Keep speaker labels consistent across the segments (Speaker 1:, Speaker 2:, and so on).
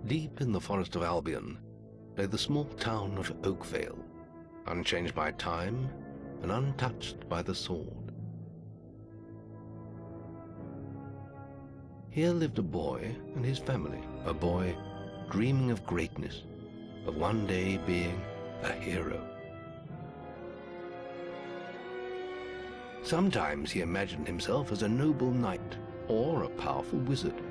Speaker 1: Deep in the forest of Albion lay the small town of Oakvale, unchanged by time and untouched by the sword. Here lived a boy and his family, a boy dreaming of greatness, of one day being a hero. Sometimes he imagined himself as a noble knight or a powerful wizard.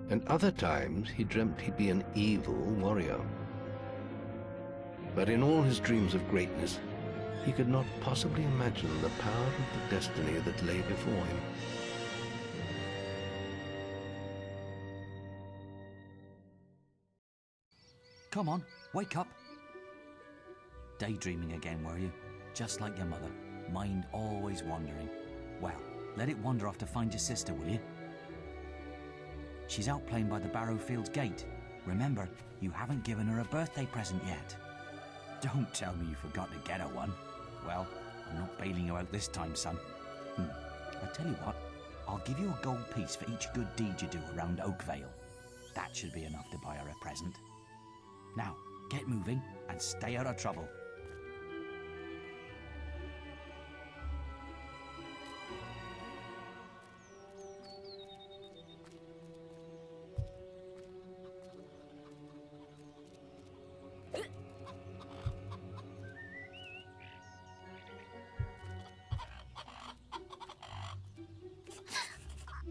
Speaker 1: And other times he dreamt he'd be an evil warrior. But in all his dreams of greatness, he could not possibly imagine the power of the destiny that lay before him.
Speaker 2: Come on, wake up. Daydreaming again, were you? Just like your mother, mind always wandering. Well, let it wander off to find your sister, will you? She's out playing by the Barrowfields gate. Remember, you haven't given her a birthday present yet. Don't tell me you forgot to get her one. Well, I'm not bailing you out this time, son. I tell you what, I'll give you a gold piece for each good deed you do around Oakvale. That should be enough to buy her a present. Now, get moving and stay out of trouble.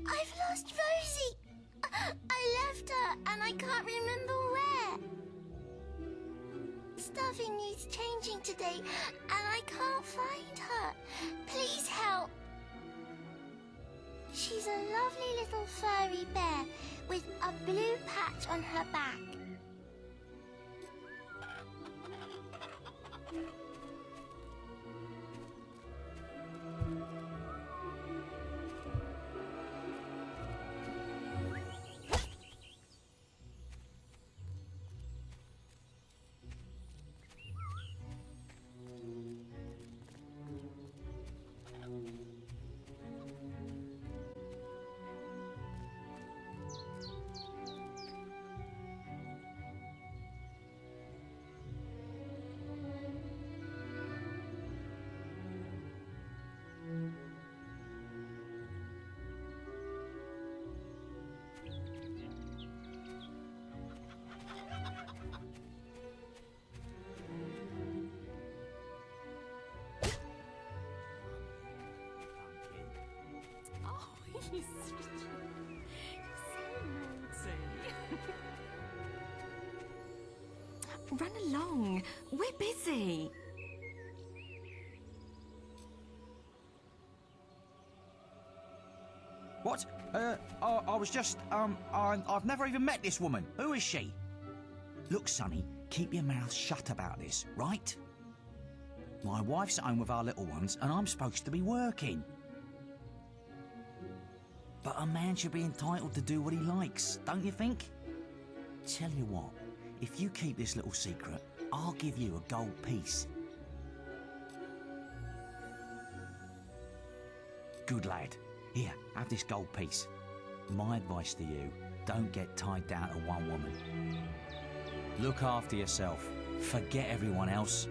Speaker 3: I've lost Rosie. I left her and I can't remember where. Stuffing needs changing today and I can't find her. Please help. She's a lovely little furry bear with a blue patch on her back.
Speaker 4: You're so naughty. Run along. We're busy.
Speaker 2: What? I was just, I've never even met this woman. Who is she? Look, Sonny, keep your mouth shut about this, right? My wife's at home with our little ones, and I'm supposed to be working. But a man should be entitled to do what he likes, don't you think? Tell you what, if you keep this little secret, I'll give you a gold piece. Good lad. Here, have this gold piece. My advice to you, don't get tied down to one woman. Look after yourself. Forget everyone else.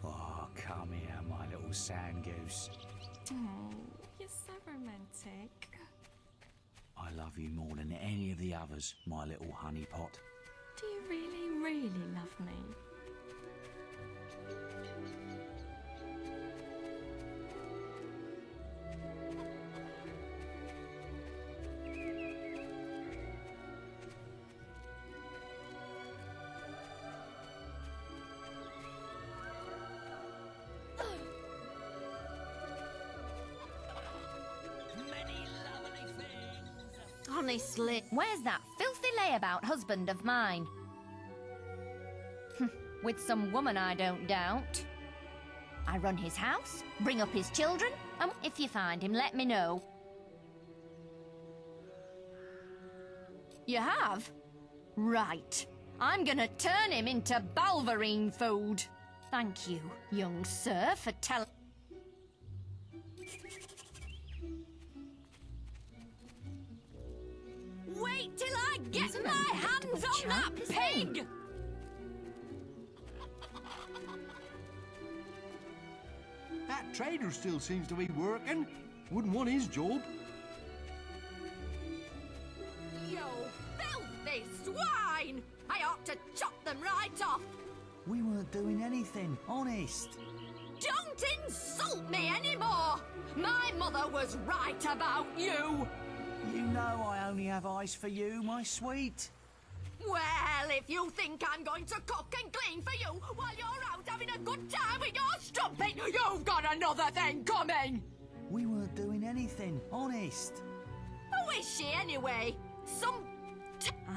Speaker 2: Oh, come here, my little sand goose.
Speaker 4: Oh, you're so romantic.
Speaker 2: I love you more than any of the others, my little honey pot.
Speaker 4: Do you really, really love me?
Speaker 5: Honestly, where's that filthy layabout husband of mine? With some woman, I don't doubt. I run his house, bring up his children, and if you find him, let me know. You have? Right. I'm gonna turn him into balverine food. Thank you, young sir, for telling... Wait till I get my hands on that pig!
Speaker 6: That trader still seems to be working. Wouldn't want his job.
Speaker 5: You filthy swine! I ought to chop them right off!
Speaker 2: We weren't doing anything, honest.
Speaker 5: Don't insult me anymore! My mother was right about you!
Speaker 2: You know I only have eyes for you, my sweet.
Speaker 5: Well, if you think I'm going to cook and clean for you while you're out having a good time with your strumpet, you've got another thing coming!
Speaker 2: We weren't doing anything, honest.
Speaker 5: Who is she anyway?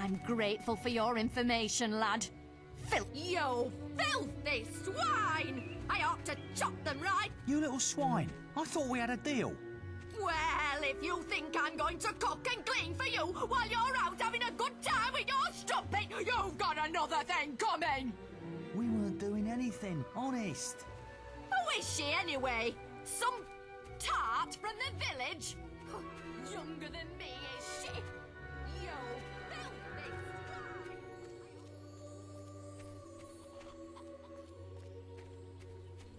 Speaker 5: I'm grateful for your information, lad. You filthy swine! I ought to chop them right...
Speaker 2: You little swine. I thought we had a deal.
Speaker 5: Well, if you think I'm going to cook and clean for you while you're out having a good time with your strumpet, you've got another thing coming!
Speaker 2: We weren't doing anything, honest.
Speaker 5: Who is she anyway? Some tart from the village? Younger than me, is she? You filthy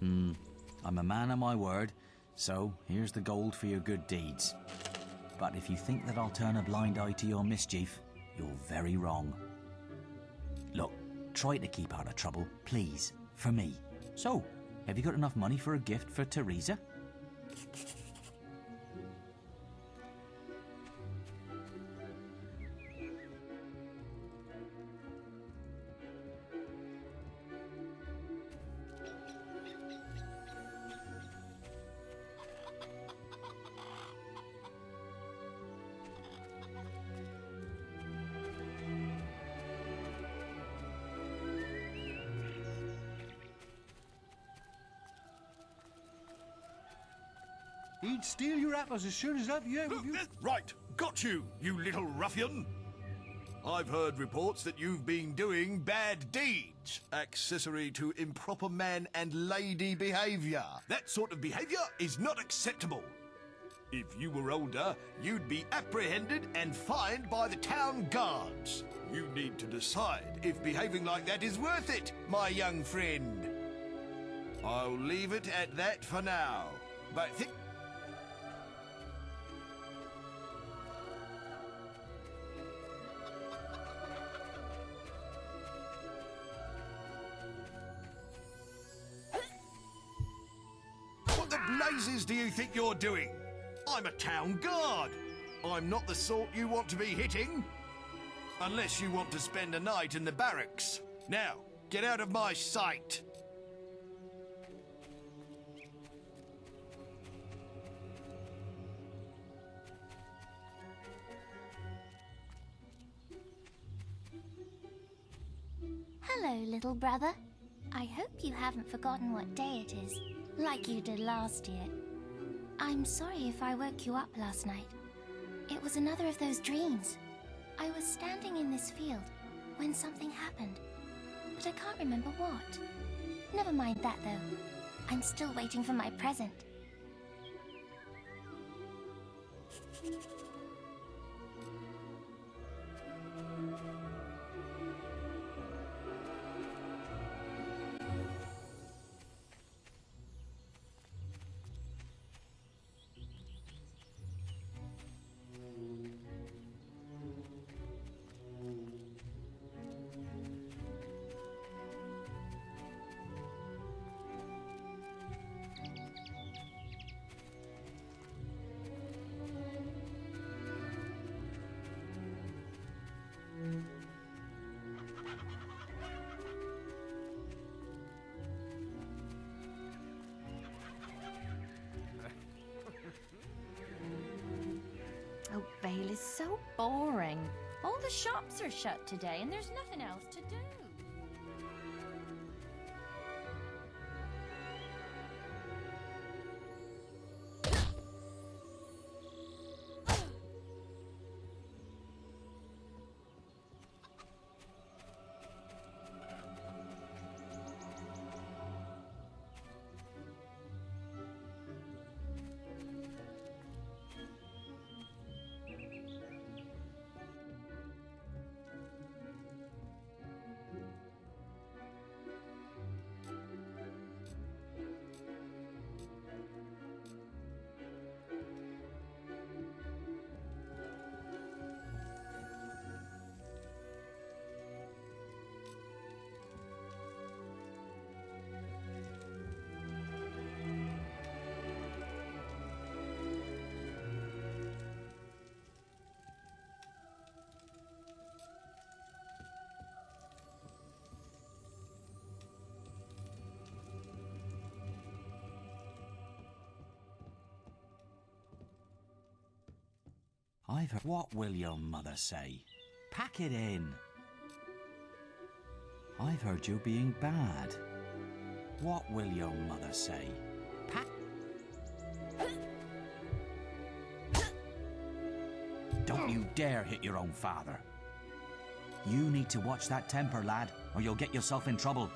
Speaker 5: swine!
Speaker 2: I'm a man of my word, so here's the gold for your good deeds. But if you think that I'll turn a blind eye to your mischief, you're very wrong. Look, try to keep out of trouble, please, for me. So, have you got enough money for a gift for Teresa?
Speaker 6: He'd steal your apples as soon as ever you...
Speaker 7: Right, got you, you little ruffian. I've heard reports that you've been doing bad deeds, accessory to improper man and lady behaviour. That sort of behaviour is not acceptable. If you were older, you'd be apprehended and fined by the town guards. You need to decide if behaving like that is worth it, my young friend. I'll leave it at that for now, but think... What the blazes do you think you're doing? I'm a town guard. I'm not the sort you want to be hitting. Unless you want to spend a night in the barracks. Now, get out of my sight.
Speaker 3: Hello, little brother. I hope you haven't forgotten what day it is, like you did last year. I'm sorry if I woke you up last night. It was another of those dreams. I was standing in this field when something happened, but I can't remember what. Never mind that, though. I'm still waiting for my present.
Speaker 5: Oakvale is so boring. All the shops are shut today and there's nothing else to do.
Speaker 2: I've heard... What will your mother say? Pack it in. I've heard you being bad. What will your mother say? Pack... Don't you dare hit your own father. You need to watch that temper, lad, or you'll get yourself in trouble.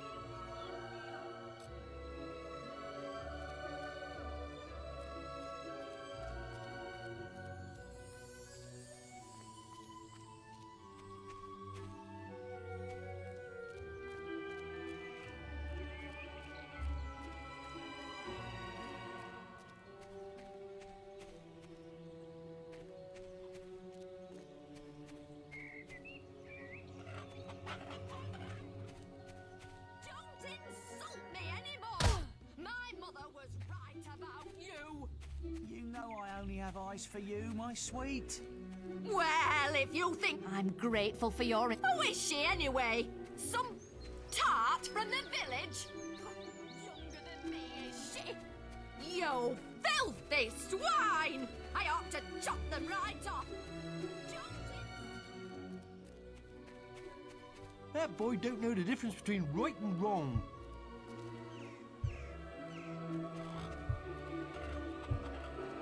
Speaker 5: Don't insult me anymore! My mother was right about you!
Speaker 2: You know I only have eyes for you, my sweet.
Speaker 5: Well, if you think I'm grateful for your... Who is she anyway? Some tart from the village? Younger than me, is she? You filthy swine! I ought to chop them right off!
Speaker 6: That boy don't know the difference between right and wrong.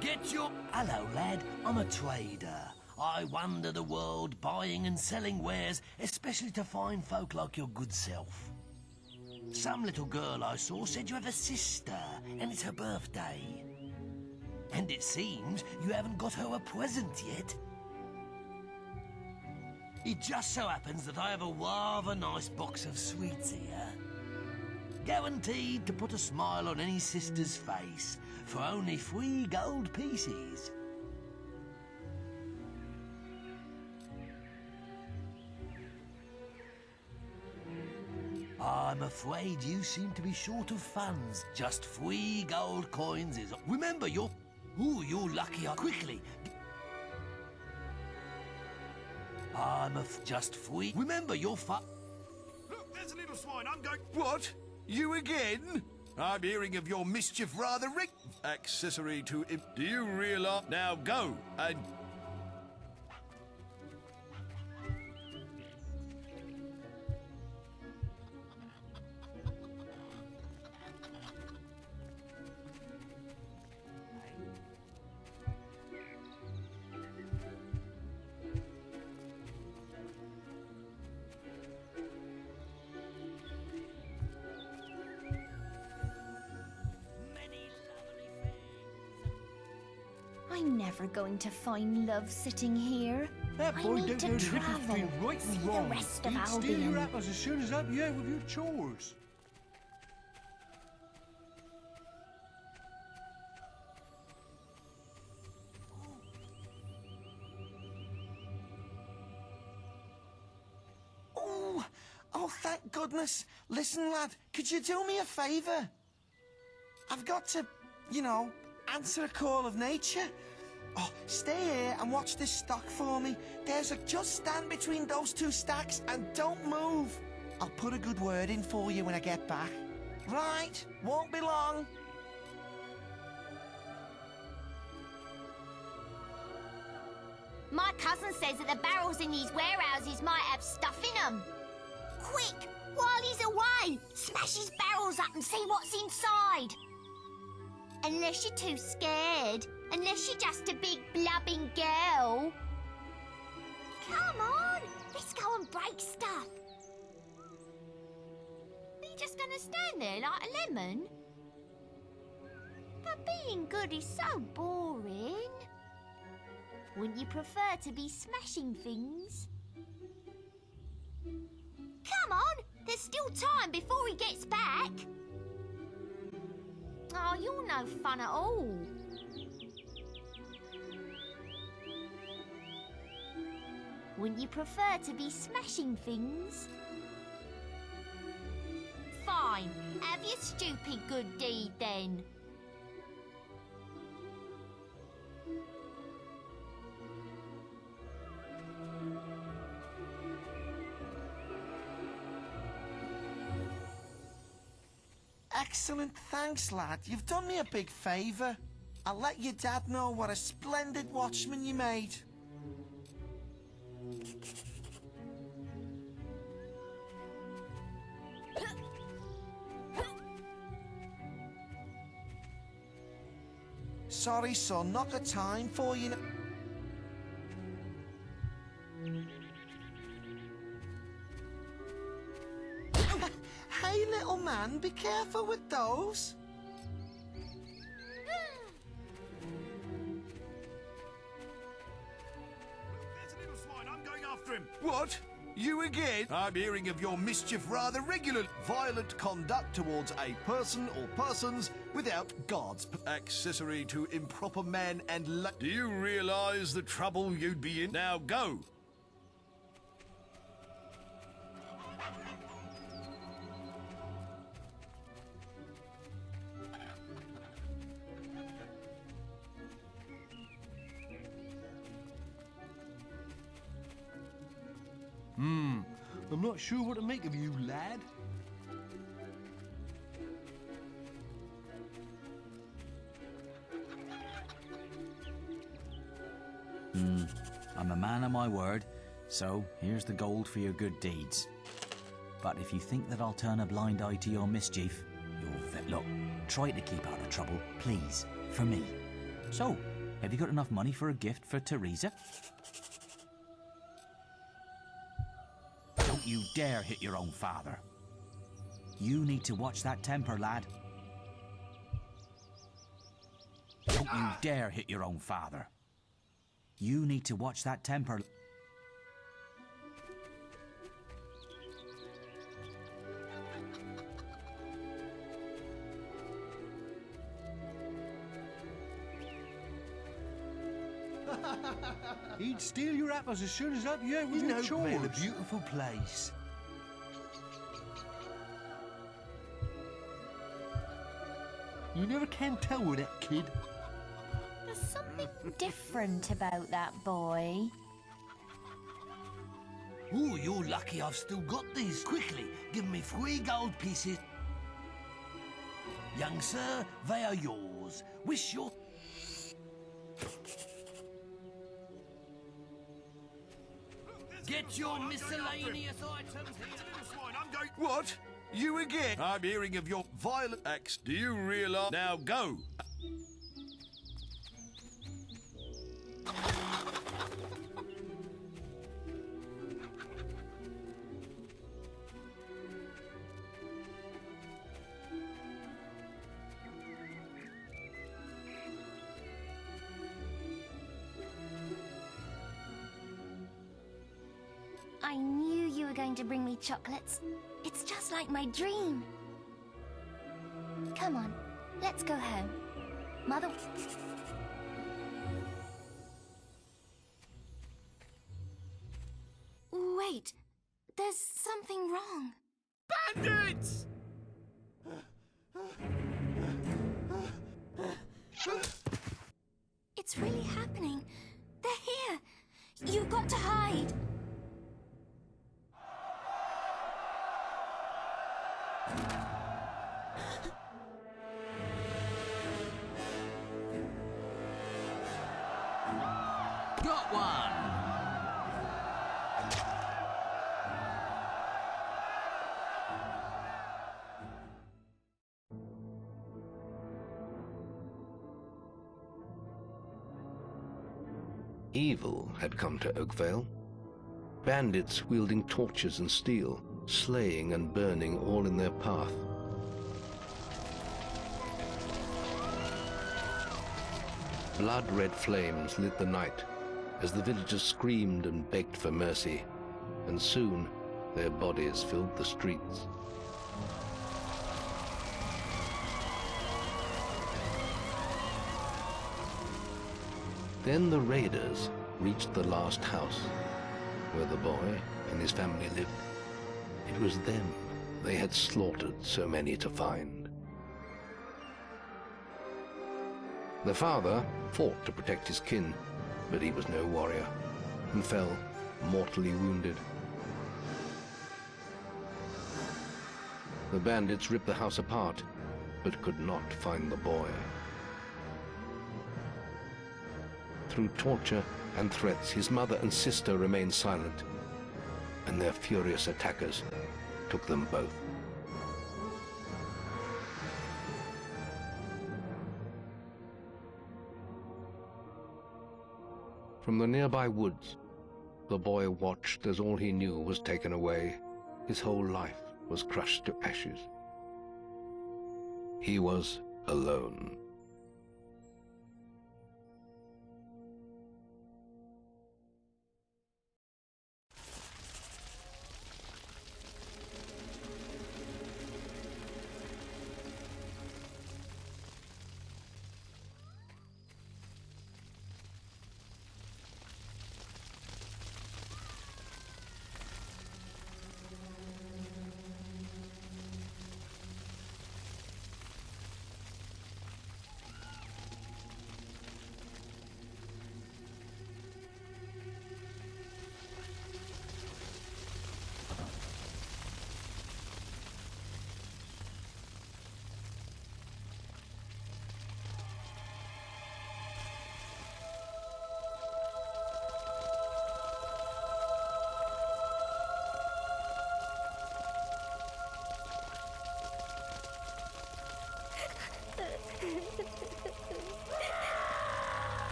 Speaker 8: Get your... Hello, lad. I'm a trader. I wander the world buying and selling wares, especially to fine folk like your good self. Some little girl I saw said you have a sister, and it's her birthday. And it seems you haven't got her a present yet. It just so happens that I have a rather nice box of sweets here. Guaranteed to put a smile on any sister's face for only 3 gold pieces. I'm afraid you seem to be short of funds. Just 3 gold coins is... Remember, you're... Ooh, you're lucky. Quickly. Just 3... Remember, you're
Speaker 7: Look, there's a little swine. I'm going... What? You again? I'm hearing of your mischief rather accessory to... Do you realize... Now go and...
Speaker 3: I'm never going to find love sitting here.
Speaker 6: That
Speaker 3: I
Speaker 6: boy
Speaker 3: need
Speaker 6: don't
Speaker 3: to
Speaker 6: know the difference
Speaker 3: travel,
Speaker 6: between right
Speaker 3: see
Speaker 6: and
Speaker 3: the
Speaker 6: wrong.
Speaker 3: rest of
Speaker 6: He'd steal your
Speaker 3: Albion.
Speaker 6: apples as soon as help you out with your chores.
Speaker 8: Oh, thank goodness. Listen, lad, could you do me a favour? I've got to, you know, answer a call of nature. Oh, stay here and watch this stock for me. Just stand between those 2 stacks and don't move. I'll put a good word in for you when I get back. Right, won't be long.
Speaker 3: My cousin says that the barrels in these warehouses might have stuff in them. Quick, while he's away, smash his barrels up and see what's inside. Unless you're too scared. Unless you're just a big blubbing girl. Come on, let's go and break stuff. Are you just gonna stand there like a lemon? But being good is so boring. Wouldn't you prefer to be smashing things? Come on, there's still time before he gets back. Oh, you're no fun at all. Wouldn't you prefer to be smashing things? Fine, have your stupid good deed then.
Speaker 8: Excellent, thanks, lad. You've done me a big favour. I'll let your dad know what a splendid watchman you made. Sorry, son, not the time for you. Hey, little man, be careful with those.
Speaker 7: There's a little swine. I'm going after him. What? You again? I'm hearing of your mischief rather regularly. Violent conduct towards a person or persons without guards. Accessory to improper man and Do you realise the trouble you'd be in? Now go.
Speaker 6: I'm not sure what to make of you, lad.
Speaker 2: I'm a man of my word, so here's the gold for your good deeds. But if you think that I'll turn a blind eye to your mischief, look, try to keep out of trouble, please, for me. So, have you got enough money for a gift for Teresa? Don't you dare hit your own father. You need to watch that temper, lad. Don't you dare hit your own father. You need to watch that temper.
Speaker 6: He'd steal your apples as soon as up you out with your chores.
Speaker 8: Oakvale, a beautiful place.
Speaker 6: You never can tell with that kid.
Speaker 3: There's something different about that boy.
Speaker 9: Ooh, you're lucky I've still got these. Quickly, give me 3 gold pieces. Young sir, they are yours. Wish your... Get your miscellaneous items here.
Speaker 7: What? You again? I'm hearing of your violent acts. Do you realise? Now go.
Speaker 3: I knew you were going to bring me chocolates. It's just like my dream. Come on, let's go home. Mother... Wait, there's something wrong.
Speaker 7: Bandits!
Speaker 3: It's really happening. They're here. You've got to hide.
Speaker 2: Got one!
Speaker 1: Evil had come to Oakvale. Bandits wielding torches and steel, slaying and burning all in their path. Blood-red flames lit the night as the villagers screamed and begged for mercy, and soon their bodies filled the streets. Then the raiders reached the last house, where the boy and his family lived. It was them they had slaughtered so many to find. The father fought to protect his kin, but he was no warrior, and fell mortally wounded. The bandits ripped the house apart, but could not find the boy. Through torture and threats, his mother and sister remained silent, and their furious attackers took them both. From the nearby woods, the boy watched as all he knew was taken away. His whole life was crushed to ashes. He was alone.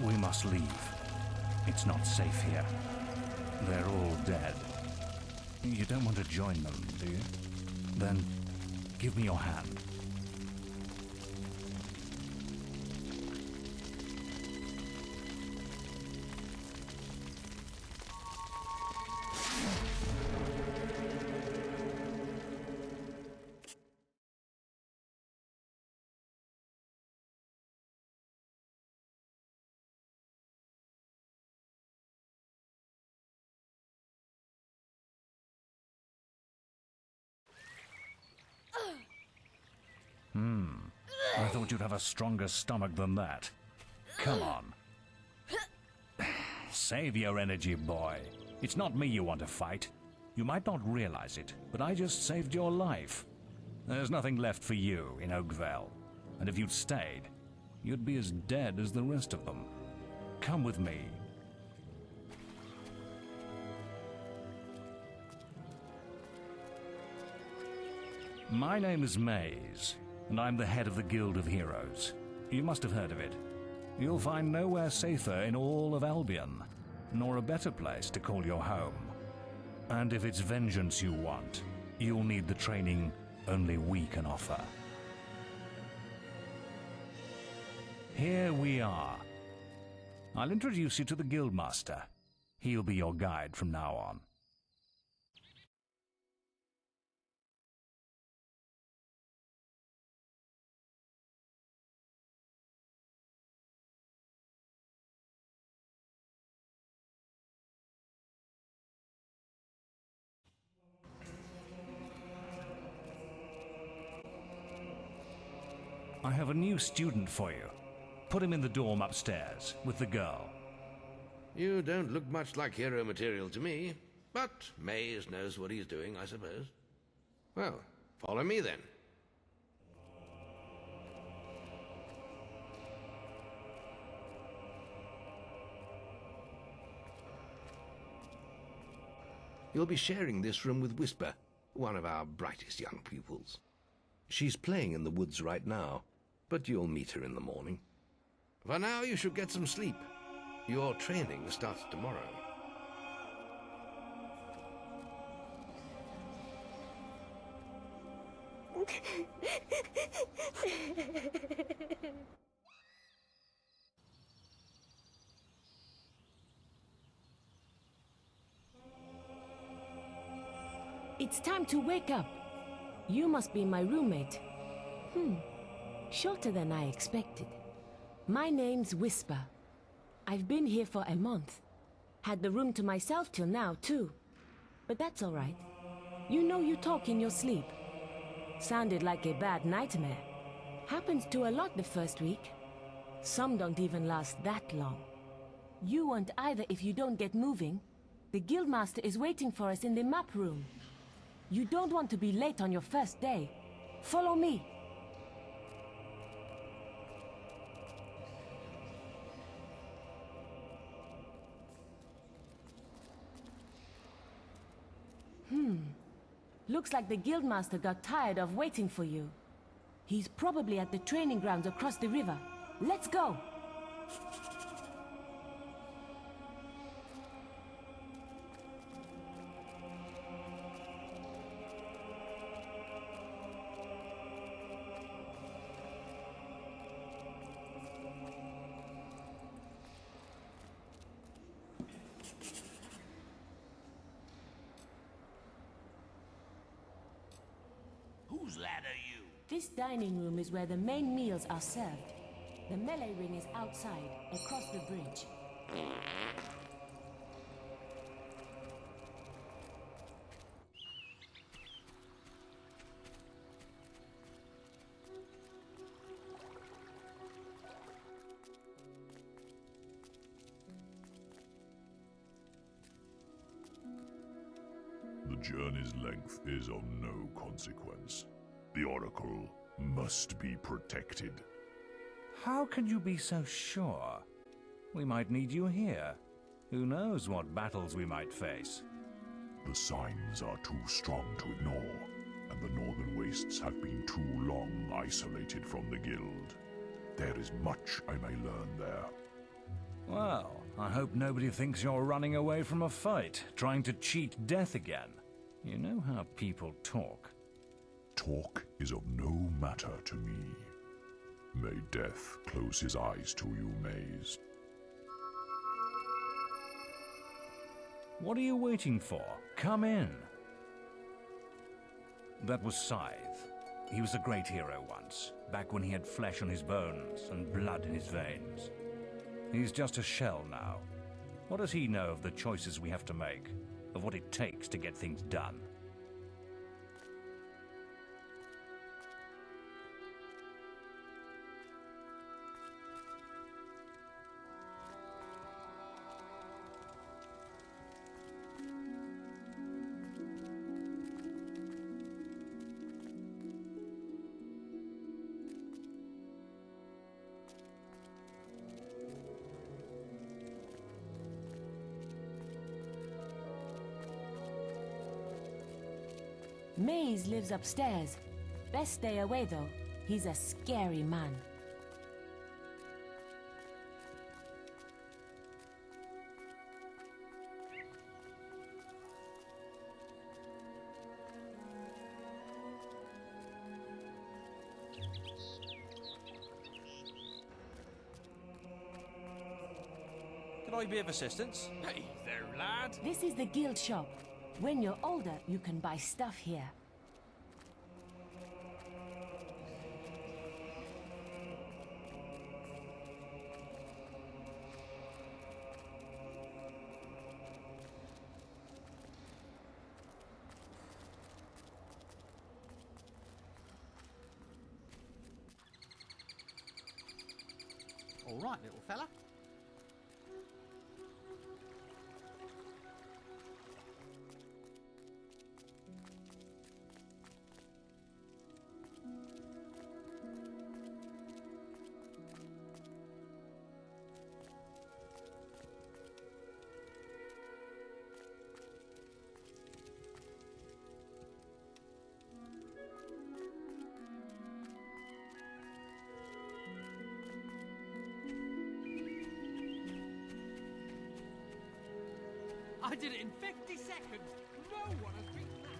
Speaker 10: We must leave. It's not safe here. They're all dead. You don't want to join them, do you? Then give me your hand. I thought you'd have a stronger stomach than that. Come on. Save your energy, boy. It's not me you want to fight. You might not realize it, but I just saved your life. There's nothing left for you in Oakvale. And if you'd stayed, you'd be as dead as the rest of them. Come with me. My name is Maze, and I'm the head of the Guild of Heroes. You must have heard of it. You'll find nowhere safer in all of Albion, nor a better place to call your home. And if it's vengeance you want, you'll need the training only we can offer. Here we are. I'll introduce you to the Guildmaster. He'll be your guide from now on. I have a new student for you. Put him in the dorm upstairs, with the girl.
Speaker 1: You don't look much like hero material to me, but Maze knows what he's doing, I suppose. Well, follow me then. You'll be sharing this room with Whisper, one of our brightest young pupils. She's playing in the woods right now, but you'll meet her in the morning. For now, you should get some sleep. Your training starts tomorrow.
Speaker 11: It's time to wake up. You must be my roommate. Shorter than I expected. My name's Whisper. I've been here for a month. Had the room to myself till now, too. But that's all right. You know you talk in your sleep. Sounded like a bad nightmare. Happens to a lot the first week. Some don't even last that long. You won't either if you don't get moving. The Guildmaster is waiting for us in the map room. You don't want to be late on your first day. Follow me. Looks like the guildmaster got tired of waiting for you. He's probably at the training grounds across the river. Let's go!
Speaker 9: Whose lad are you?
Speaker 11: This dining room is where the main meals are served. The melee ring is outside, across the bridge.
Speaker 12: The journey's length is of no consequence. The Oracle must be protected.
Speaker 10: How can you be so sure? We might need you here. Who knows what battles we might face?
Speaker 12: The signs are too strong to ignore, and the Northern Wastes have been too long isolated from the Guild. There is much I may learn there.
Speaker 10: Well, I hope nobody thinks you're running away from a fight, trying to cheat death again. You know how people talk.
Speaker 12: Talk is of no matter to me. May death close his eyes to you, Maze.
Speaker 10: What are you waiting for? Come in. That was Scythe. He was a great hero once, back when he had flesh on his bones and blood in his veins. He's just a shell now. What does he know of the choices we have to make, of what it takes to get things done?
Speaker 11: Maze lives upstairs. Best stay away though. He's a scary man.
Speaker 13: Can I be of assistance? Hey there, lad.
Speaker 11: This is the guild shop. When you're older, you can buy stuff here.
Speaker 13: All right, little fella. I did it in 50 seconds. No one has beaten that.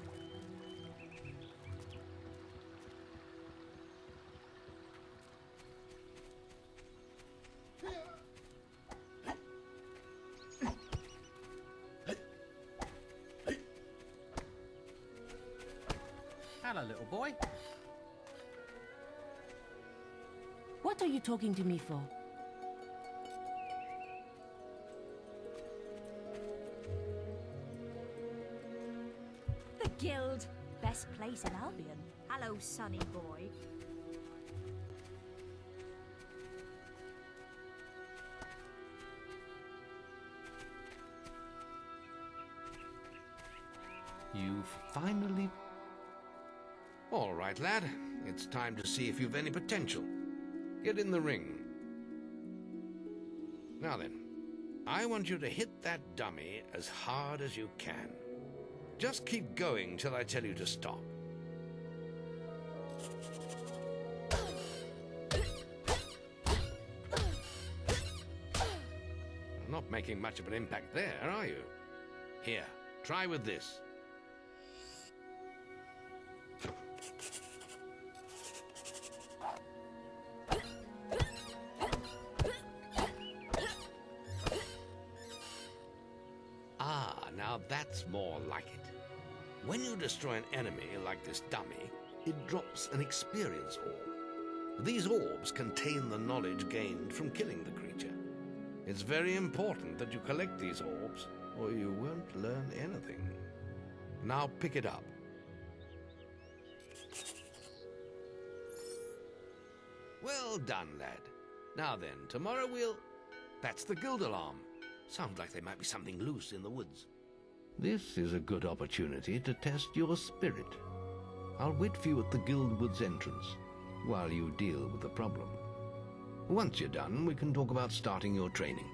Speaker 13: Hello, little boy.
Speaker 11: What are you talking to me for?
Speaker 5: Guild. Best place in Albion. Hello, sonny boy.
Speaker 1: You've finally... All right, lad. It's time to see if you've any potential. Get in the ring. Now then, I want you to hit that dummy as hard as you can. Just keep going till I tell you to stop. Not making much of an impact there, are you? Here, try with this. Ah, now that's more like it. When you destroy an enemy like this dummy, it drops an experience orb. These orbs contain the knowledge gained from killing the creature. It's very important that you collect these orbs, or you won't learn anything. Now pick it up. Well done, lad. Now then, tomorrow we'll... That's the guild alarm. Sounds like there might be something loose in the woods. This is a good opportunity to test your spirit. I'll wait for you at the guild woods entrance, while you deal with the problem. Once you're done, we can talk about starting your training.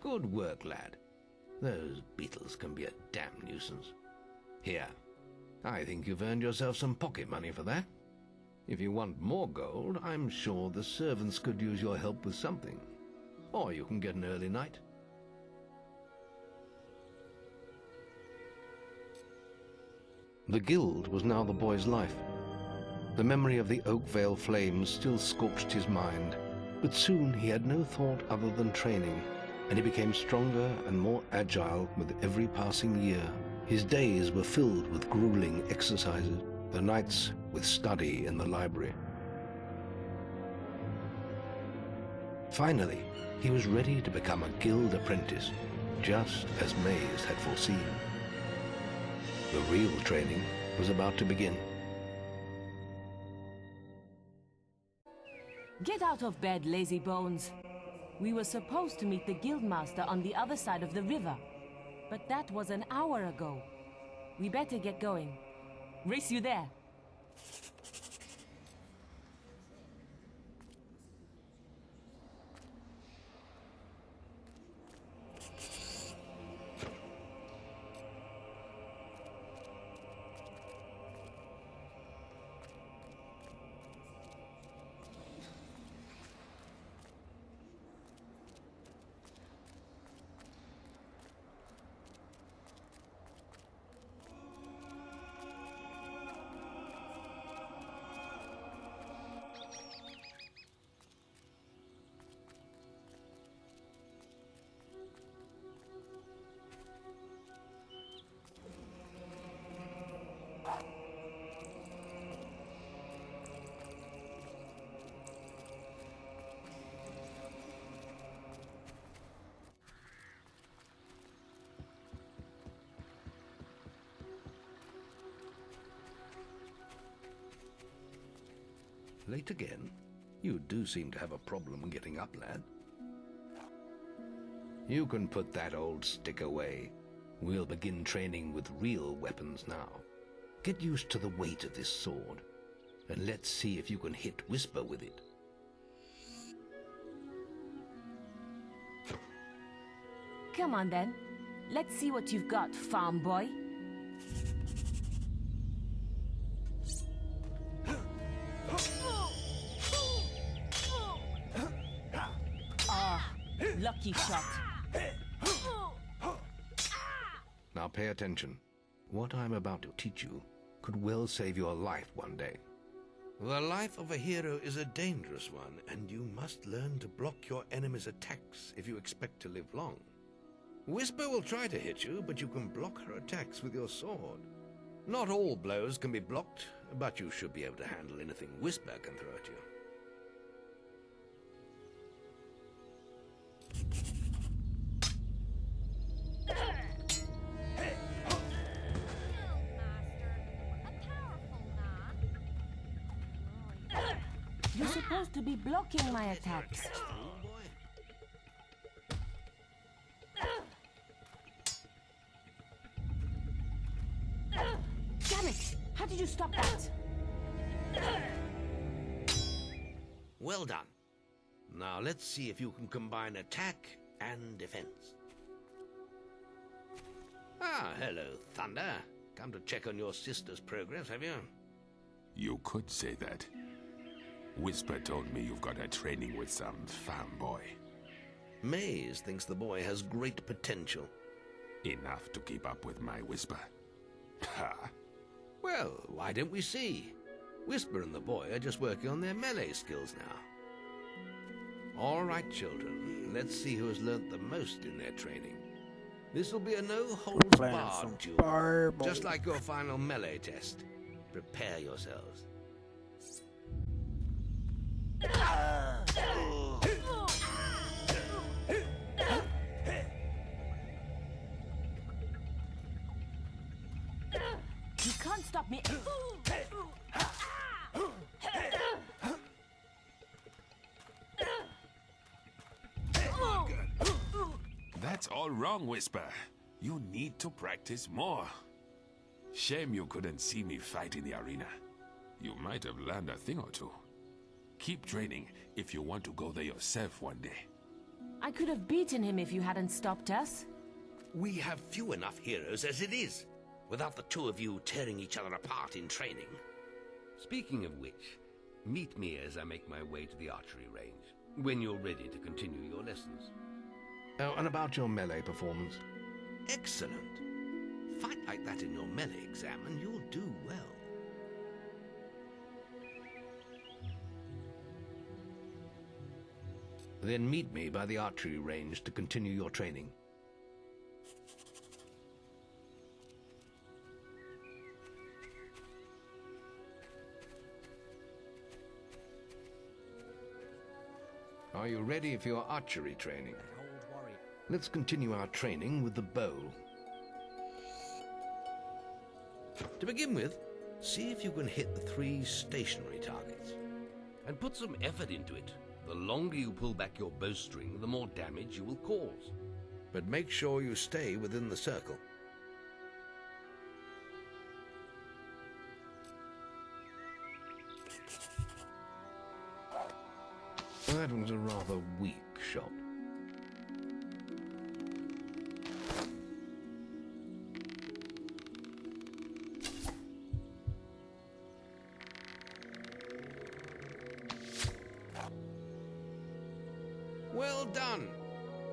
Speaker 1: Good work, lad. Those beetles can be a damn nuisance. Here, I think you've earned yourself some pocket money for that. If you want more gold, I'm sure the servants could use your help with something. Or you can get an early night. The guild was now the boy's life. The memory of the Oakvale flames still scorched his mind, but soon he had no thought other than training, and he became stronger and more agile with every passing year. His days were filled with grueling exercises, the nights with study in the library. Finally, he was ready to become a guild apprentice, just as Maze had foreseen. The real training was about to begin.
Speaker 11: Get out of bed, lazy bones. We were supposed to meet the guildmaster on the other side of the river, but that was an hour ago. We better get going. Race you there.
Speaker 1: Late again? You do seem to have a problem getting up, lad. You can put that old stick away. We'll begin training with real weapons now. Get used to the weight of this sword, and let's see if you can hit Whisper with it.
Speaker 11: Come on then. Let's see what you've got, farm boy. Ah, lucky shot.
Speaker 1: Now pay attention. What I'm about to teach you could well save your life one day. The life of a hero is a dangerous one, and you must learn to block your enemy's attacks if you expect to live long. Whisper will try to hit you, but you can block her attacks with your sword. Not all blows can be blocked, but you should be able to handle anything Whisper can throw at you.
Speaker 11: You're supposed to be blocking my attacks. Damn it! How did you stop that?
Speaker 1: Well done. Now let's see if you can combine attack and defense. Ah, hello, Thunder. Come to check on your sister's progress, have you?
Speaker 14: You could say that. Whisper told me you've got her training with some farm boy.
Speaker 1: Maze thinks the boy has great potential.
Speaker 14: Enough to keep up with my Whisper. Ha!
Speaker 1: Well, why don't we see? Whisper and the boy are just working on their melee skills now. All right, children. Let's see who has learnt the most in their training. This will be a no-holds-barred duel, just like your final melee test. Prepare yourselves.
Speaker 11: You can't stop me.
Speaker 14: That's all wrong, Whisper. You need to practice more. Shame you couldn't see me fight in the arena. You might have learned a thing or two. Keep training if you want to go there yourself one day.
Speaker 11: I could have beaten him if you hadn't stopped us.
Speaker 1: We have few enough heroes as it is, without the two of you tearing each other apart in training. Speaking of which, meet me as I make my way to the archery range, when you're ready to continue your lessons. Oh, and about your melee performance? Excellent. Fight like that in your melee exam and you'll do well. Then meet me by the archery range to continue your training. Are you ready for your archery training? Let's continue our training with the bow. To begin with, see if you can hit the 3 stationary targets. And put some effort into it. The longer you pull back your bowstring, the more damage you will cause. But make sure you stay within the circle. That was a rather weak shot. Well done!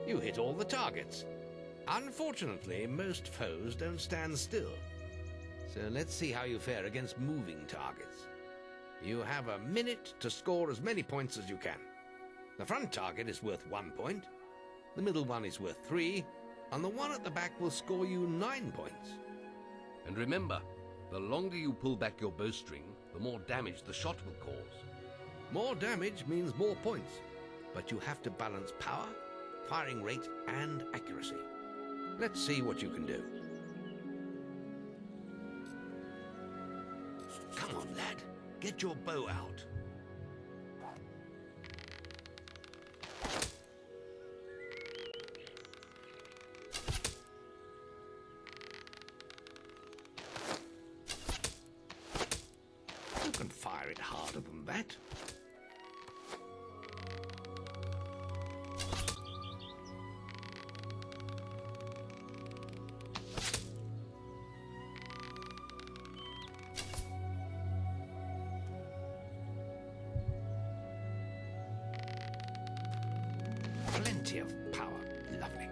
Speaker 1: You hit all the targets. Unfortunately, most foes don't stand still. So let's see how you fare against moving targets. You have a minute to score as many points as you can. The front target is worth 1 point, the middle one is worth 3, and the one at the back will score you 9 points. And remember, the longer you pull back your bowstring, the more damage the shot will cause. More damage means more points, but you have to balance power, firing rate, and accuracy. Let's see what you can do. Come on, lad. Get your bow out. require it harder than that. Plenty of power. Lovely.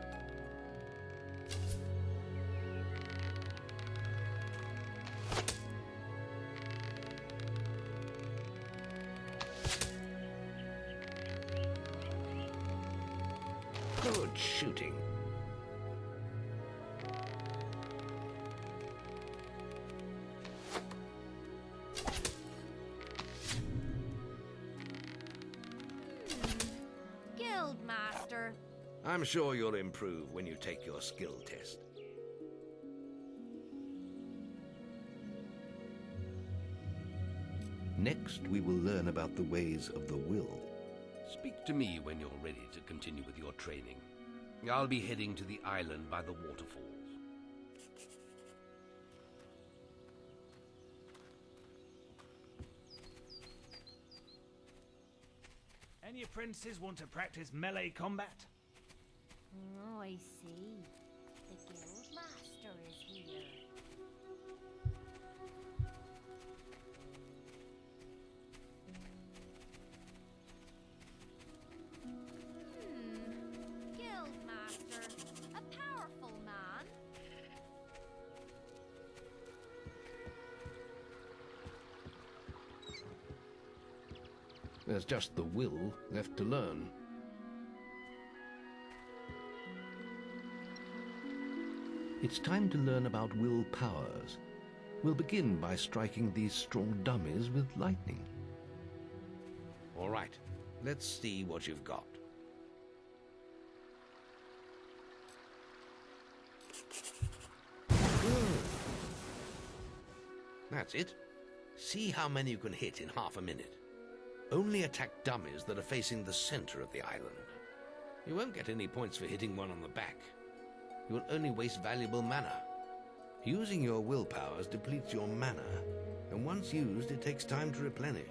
Speaker 1: Good shooting.
Speaker 5: Guildmaster.
Speaker 1: I'm sure you'll improve when you take your skill test. Next, we will learn about the ways of the will.
Speaker 15: Speak to me when you're ready to continue with your training. I'll be heading to the island by the waterfalls.
Speaker 13: Any apprentices want to practice melee combat?
Speaker 5: Oh, I see. The Guildmaster is here. Guildmaster, a powerful man.
Speaker 1: There's just the will left to learn. It's time to learn about will powers. We'll begin by striking these strong dummies with lightning.
Speaker 15: All right, let's see what you've got. That's it. See how many you can hit in half a minute. Only attack dummies that are facing the center of the island. You won't get any points for hitting one on the back. You'll only waste valuable mana. Using your will powers depletes your mana, and once used, it takes time to replenish.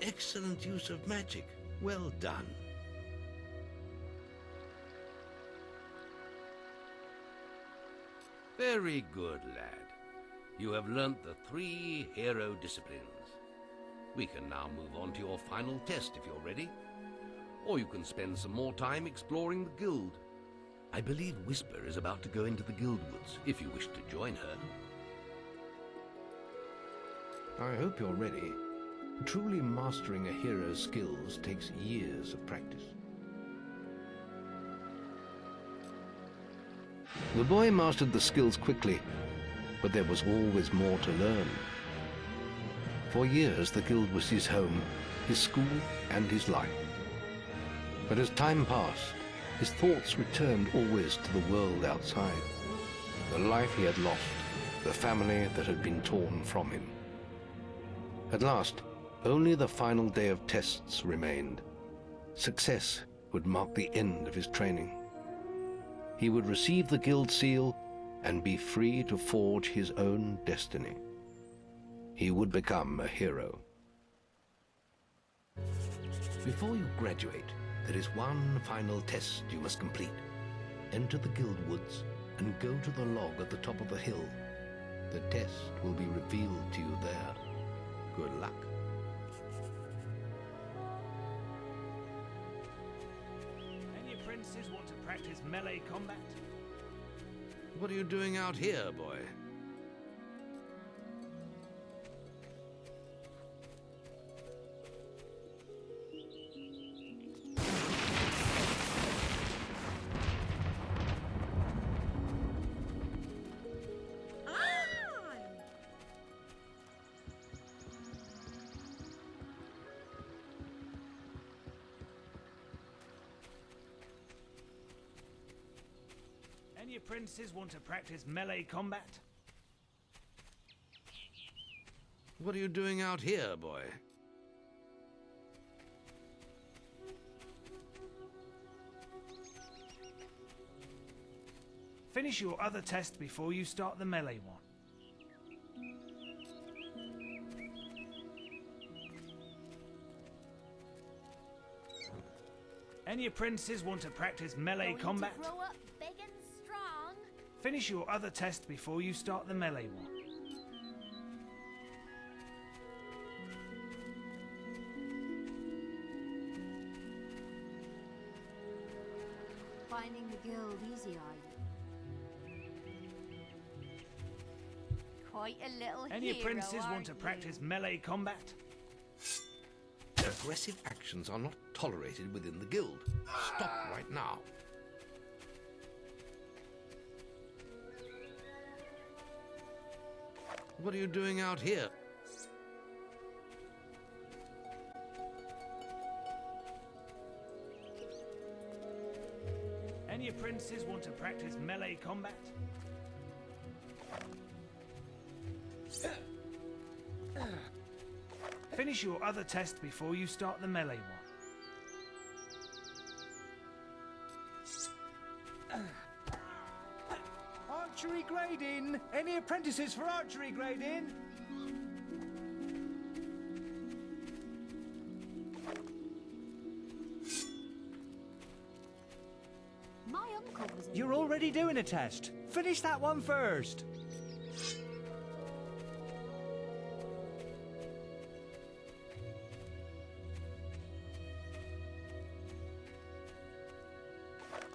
Speaker 15: Excellent use of magic. Well done. Very good, lad. You have learnt the 3 hero disciplines. We can now move on to your final test if you're ready. Or you can spend some more time exploring the guild. I believe Whisper is about to go into the guild woods, if you wish to join her.
Speaker 1: I hope you're ready. Truly mastering a hero's skills takes years of practice. The boy mastered the skills quickly, but there was always more to learn. For years, the guild was his home, his school, and his life. But as time passed, his thoughts returned always to the world outside, the life he had lost, the family that had been torn from him. At last, only the final day of tests remained. Success would mark the end of his training. He would receive the guild seal and be free to forge his own destiny. He would become a hero. Before you graduate, there is one final test you must complete. Enter the guild woods and go to the log at the top of the hill. The test will be revealed to you there. Good luck.
Speaker 13: Any apprentices want to practice melee combat?
Speaker 15: What are you doing out here, boy?
Speaker 10: Any apprentices want to practice melee combat?
Speaker 15: What are you doing out here, boy?
Speaker 10: Finish your other test before you start the melee one. Any apprentices want to practice melee combat?
Speaker 3: To grow up big and strong.
Speaker 10: Finish your other test before you start the melee one.
Speaker 5: Finding the guild easy, are you? Quite a little
Speaker 10: Any
Speaker 5: hero,
Speaker 10: apprentices want
Speaker 5: aren't
Speaker 10: to
Speaker 5: you?
Speaker 10: practice melee combat?
Speaker 15: Aggressive actions are not tolerated within the guild. Stop right now. What are you doing out here?
Speaker 10: Any apprentices want to practice melee combat? Finish your other test before you start the melee one.
Speaker 13: Archery grading! Any apprentices for archery grading?
Speaker 5: My uncle was in
Speaker 13: You're
Speaker 5: the
Speaker 13: already doing a test. Finish that one first.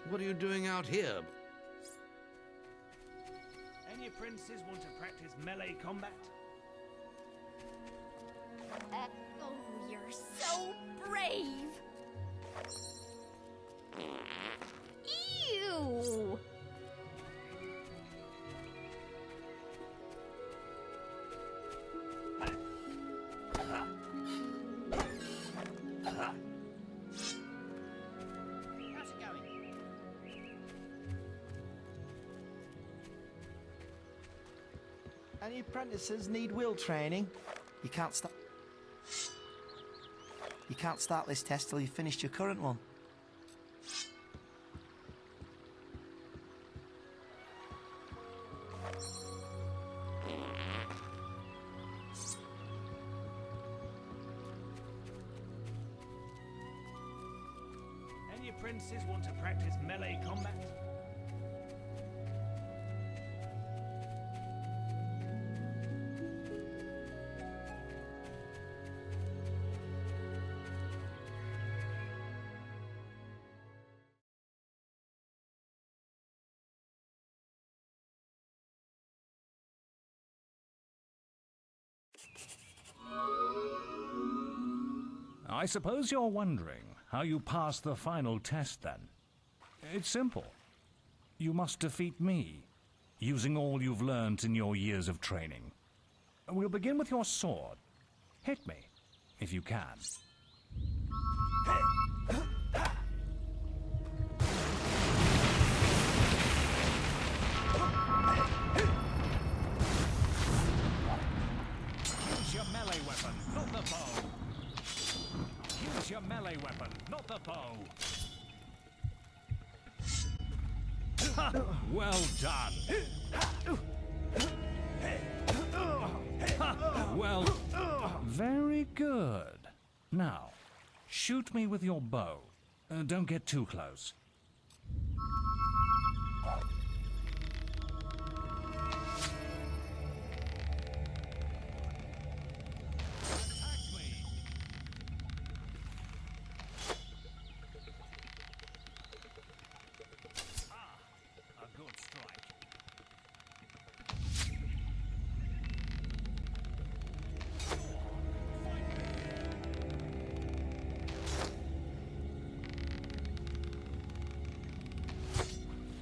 Speaker 15: What are you doing out here?
Speaker 10: Any apprentices want to practice melee combat?
Speaker 3: Oh, you're so brave. Ew.
Speaker 13: How's it going?
Speaker 8: Any apprentices need will training? You can't start. You can't start this test till you've finished your current one.
Speaker 10: Any apprentices want to practice melee combat? I suppose you're wondering how you pass the final test then. It's simple. You must defeat me, using all you've learnt in your years of training. We'll begin with your sword. Hit me, if you can. Use your melee weapon, not the bow. Use your melee weapon, not the bow. Ha! Well done. Ha! Well, very good. Now, shoot me with your bow. Don't get too close.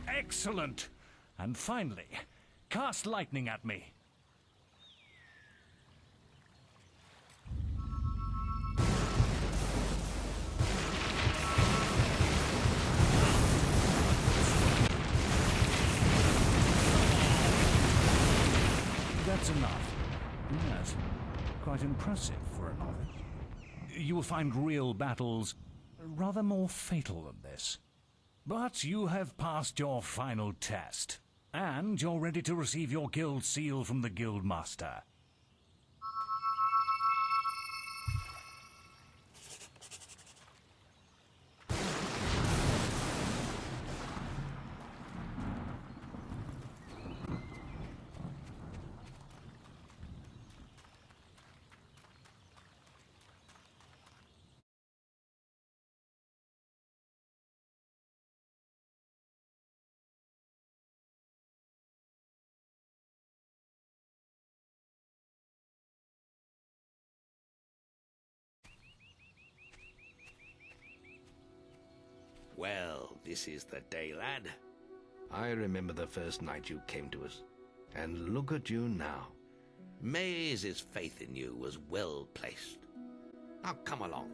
Speaker 10: Excellent! And finally, cast lightning at me. That's enough. Yes, quite impressive for a novice. You will find real battles rather more fatal than this. But you have passed your final test, and you're ready to receive your guild seal from the guild master.
Speaker 15: Well, this is the day, lad.
Speaker 1: I remember the first night you came to us, and look at you now.
Speaker 15: Maze's faith in you was well placed. Now come along.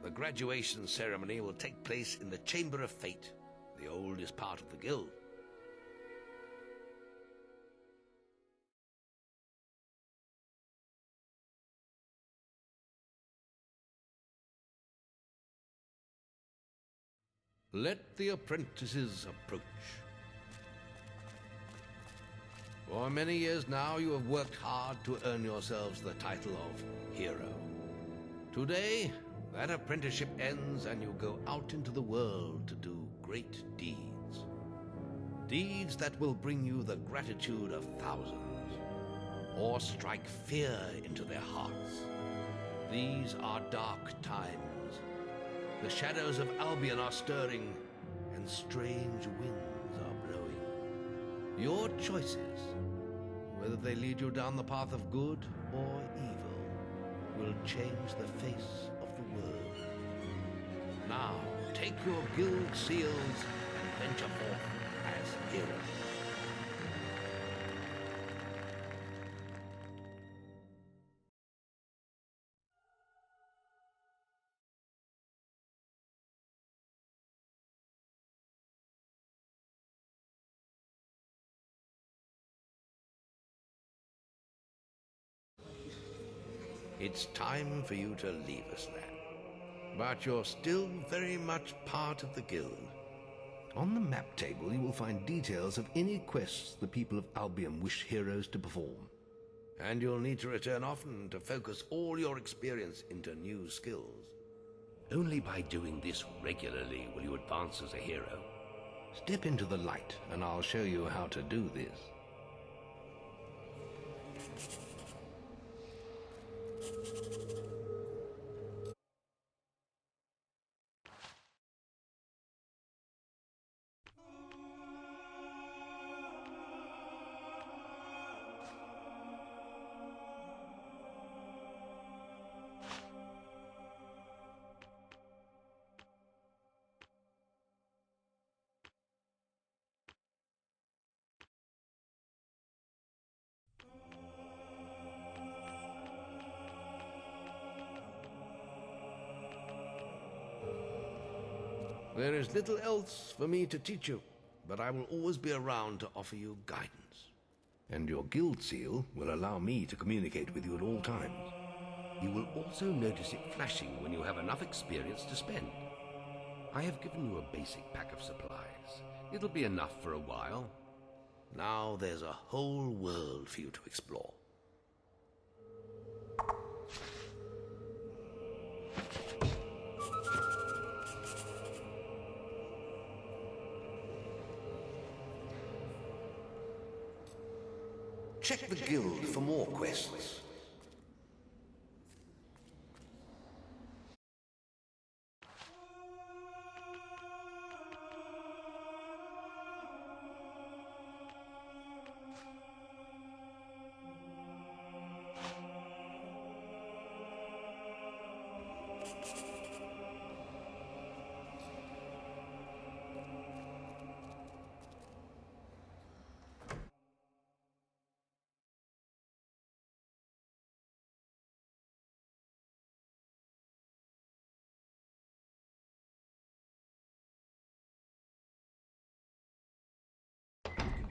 Speaker 15: The graduation ceremony will take place in the Chamber of Fate, the oldest part of the guild. Let the apprentices approach. For many years now you have worked hard to earn yourselves the title of hero. Today, that apprenticeship ends and you go out into the world to do great deeds. Deeds that will bring you the gratitude of thousands, or strike fear into their hearts. These are dark times. The shadows of Albion are stirring, and strange winds are blowing. Your choices, whether they lead you down the path of good or evil, will change the face of the world. Now, take your guild seals and venture forth as heroes. It's time for you to leave us, lad. But you're still very much part of the guild.
Speaker 1: On the map table, you will find details of any quests the people of Albion wish heroes to perform.
Speaker 15: And you'll need to return often to focus all your experience into new skills.
Speaker 1: Only by doing this regularly will you advance as a hero. Step into the light, and I'll show you how to do this.
Speaker 15: There is little else for me to teach you, but I will always be around to offer you guidance.
Speaker 1: And your guild seal will allow me to communicate with you at all times.
Speaker 16: You will also notice it flashing when you have enough experience to spend. I have given you a basic pack of supplies. It'll be enough for a while.
Speaker 15: Now there's a whole world for you to explore. Check the guild for more quests.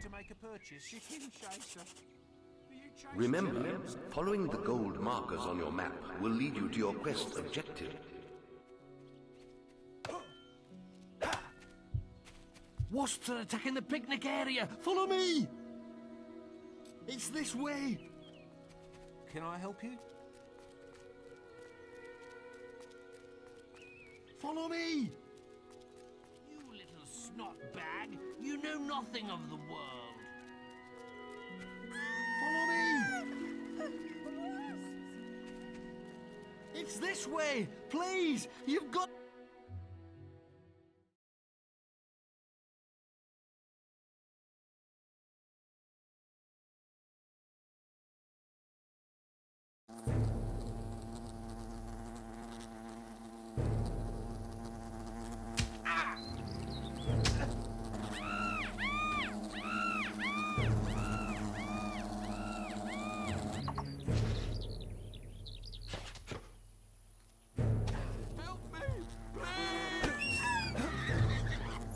Speaker 6: To make a purchase, you tin chaser. You
Speaker 16: Remember, following the gold markers on your map will lead you to your quest objective.
Speaker 6: Wasps are attacking the picnic area! Follow me! It's this way! Can I help you? Follow me!
Speaker 9: You little snot bag! You know nothing of the world!
Speaker 6: Follow me! It's this way! Please! You've got...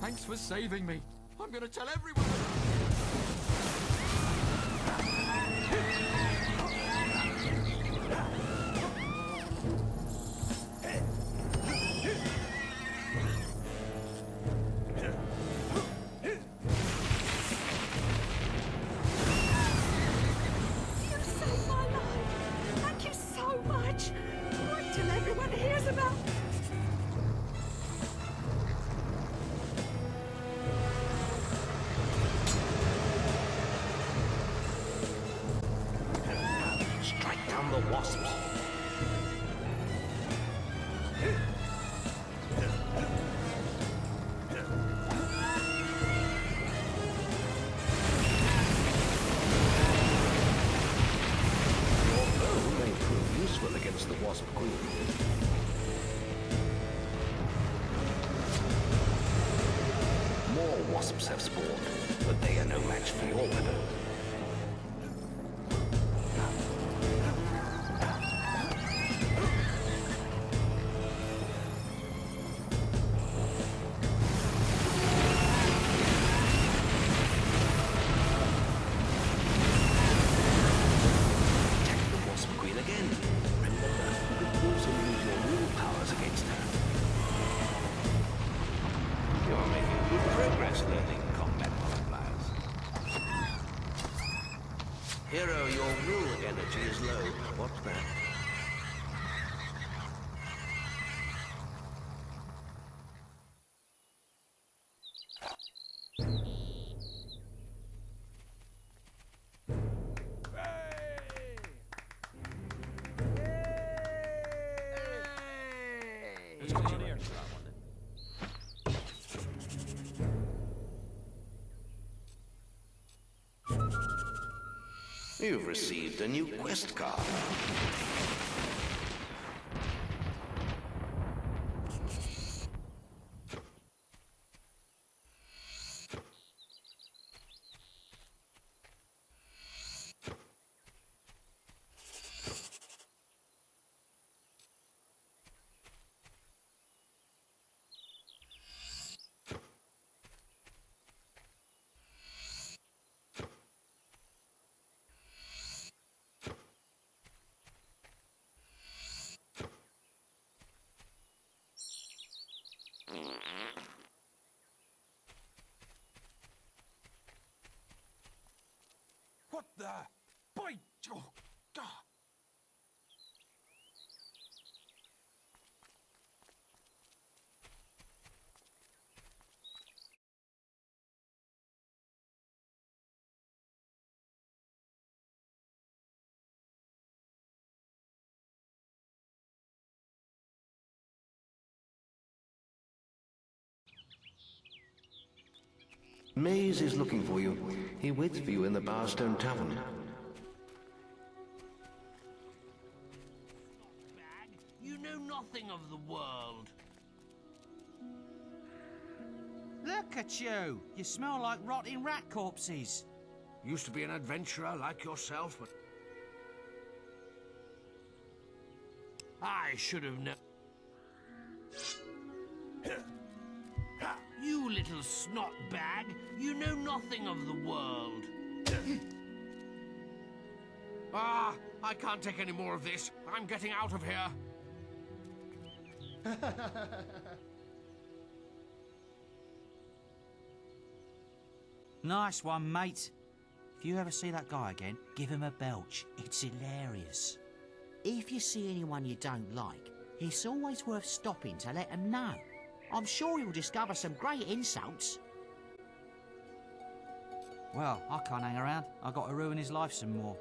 Speaker 13: Thanks for saving me. I'm gonna tell everyone.
Speaker 5: You saved my life. Thank you so much. Wait till everyone hears about...
Speaker 1: Strike down the wasps. Your bow may prove useful against the wasp queen. More wasps have spawned, but they are no match for your weapon. Hero, your will energy is low. What's that? You've received a new quest card.
Speaker 6: What the? Boy! Oh, God.
Speaker 1: Maze is looking for you. He waits for you in the Barstone Tavern.
Speaker 9: You know nothing of the world.
Speaker 13: Look at you. You smell like rotting rat corpses.
Speaker 9: Used to be an adventurer like yourself, but... I should have known. You little snot bag. You know nothing of the world. Ah, I can't take any more of this. I'm getting out of here.
Speaker 2: Nice one, mate. If you ever see that guy again, give him a belch. It's hilarious.
Speaker 17: If you see anyone you don't like, it's always worth stopping to let them know. I'm sure you'll discover some great insults.
Speaker 2: Well, I can't hang around. I've got to ruin his life some more.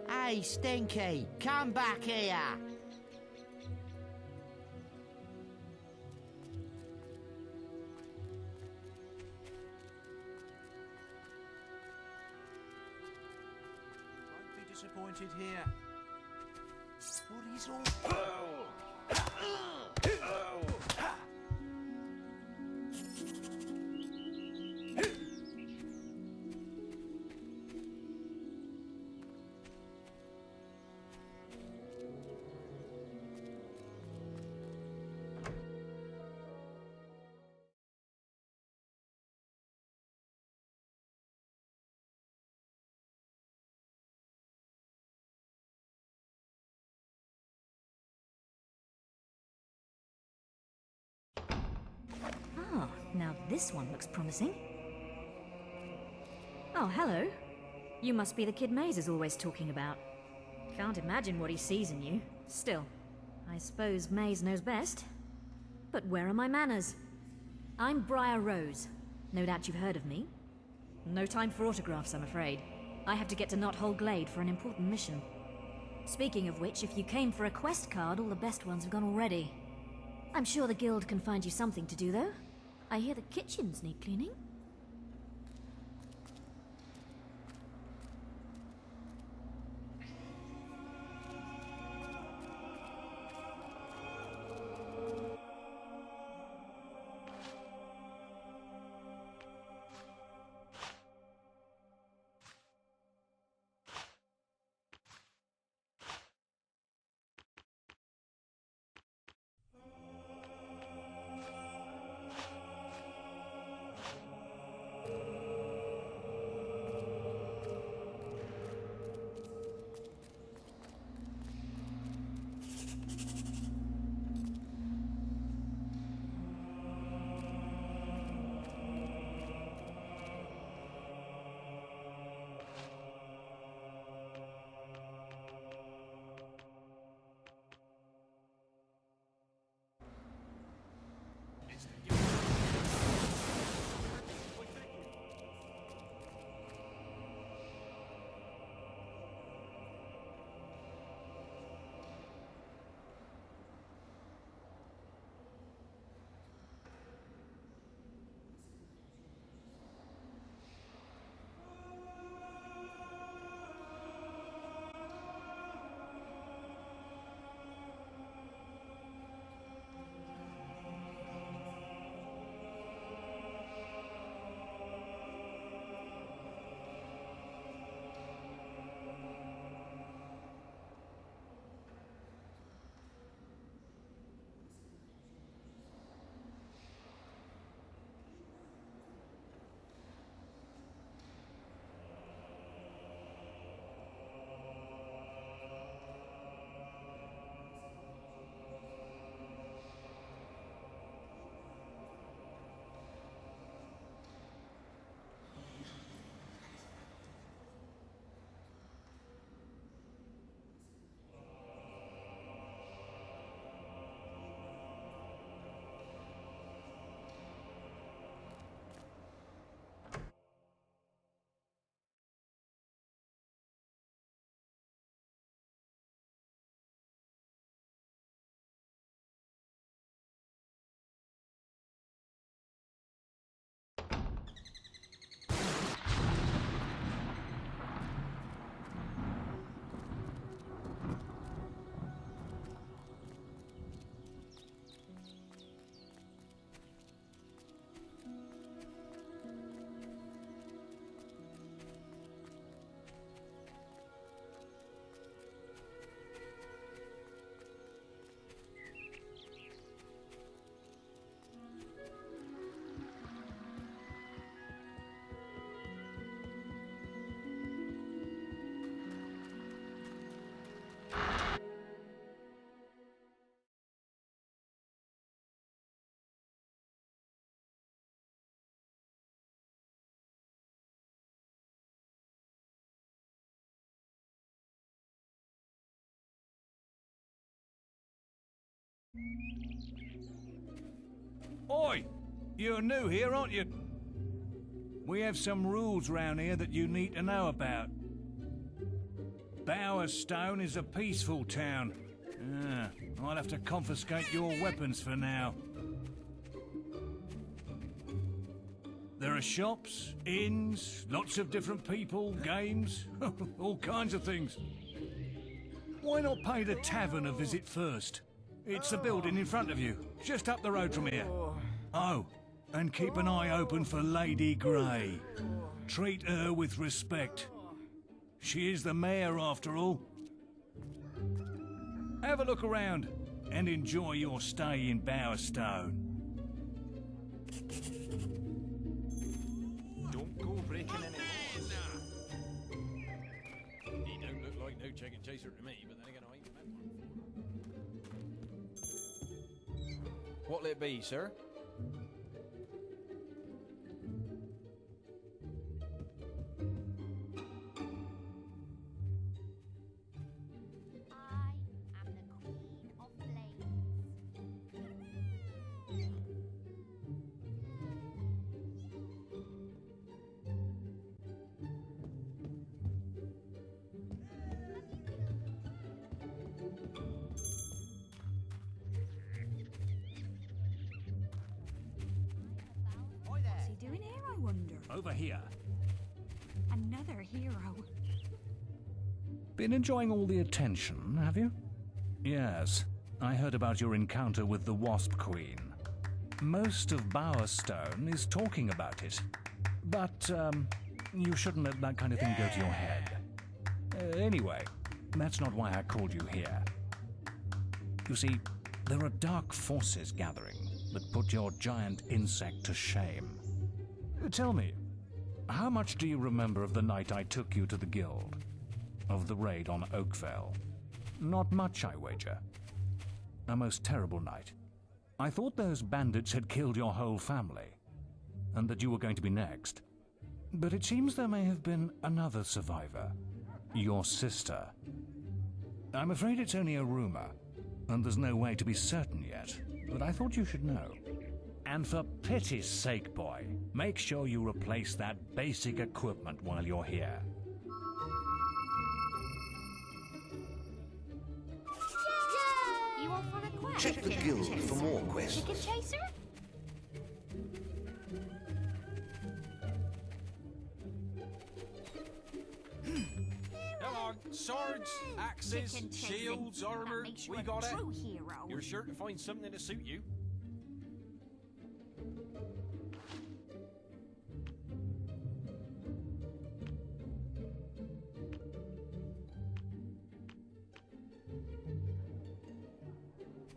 Speaker 17: Hey, Stinky, come back here.
Speaker 2: Won't be disappointed here.
Speaker 8: What is all...
Speaker 18: Ah, now this one looks promising. Oh, hello. You must be the kid Maze is always talking about. Can't imagine what he sees in you. Still, I suppose Maze knows best. But where are my manners? I'm Briar Rose. No doubt you've heard of me. No time for autographs, I'm afraid. I have to get to Knothole Glade for an important mission. Speaking of which, if you came for a quest card, all the best ones have gone already. I'm sure the guild can find you something to do, though. I hear the kitchens need cleaning.
Speaker 10: Oi! You're new here, aren't you? We have some rules round here that you need to know about. Bowerstone is a peaceful town. I'll have to confiscate your weapons for now. There are shops, inns, lots of different people, games, all kinds of things. Why not pay the tavern a visit first? It's the building in front of you, just up the road from here. Oh, and keep an eye open for Lady Grey. Treat her with respect. She is the mayor, after all. Have a look around and enjoy your stay in Bowerstone.
Speaker 6: Don't go breaking any laws. He don't look like no chicken chaser to me, but then again, I ain't met one before. What'll it be, sir?
Speaker 4: What's he doing here, I wonder?
Speaker 10: Over here.
Speaker 4: Another hero.
Speaker 10: Been enjoying all the attention, have you? Yes. I heard about your encounter with the Wasp Queen. Most of Bowerstone is talking about it. But, you shouldn't let that kind of thing go to your head. Anyway, that's not why I called you here. You see, there are dark forces gathering that put your giant insect to shame. Tell me, how much do you remember of the night I took you to the guild? Of the raid on Oakvale? Not much, I wager. A most terrible night. I thought those bandits had killed your whole family, and that you were going to be next. But it seems there may have been another survivor. Your sister. I'm afraid it's only a rumor, and there's no way to be certain yet, but I thought you should know. And for pity's sake, boy, make sure you replace that basic equipment while you're here.
Speaker 3: You off on a quest?
Speaker 15: Check the guild for more quests.
Speaker 3: Chicken chaser?
Speaker 6: Come on, swords, axes,
Speaker 4: Chicken chasing.
Speaker 6: shields, armor.
Speaker 4: That makes you
Speaker 6: We
Speaker 4: a
Speaker 6: got it.
Speaker 4: true hero.
Speaker 6: You're sure to find something to suit you.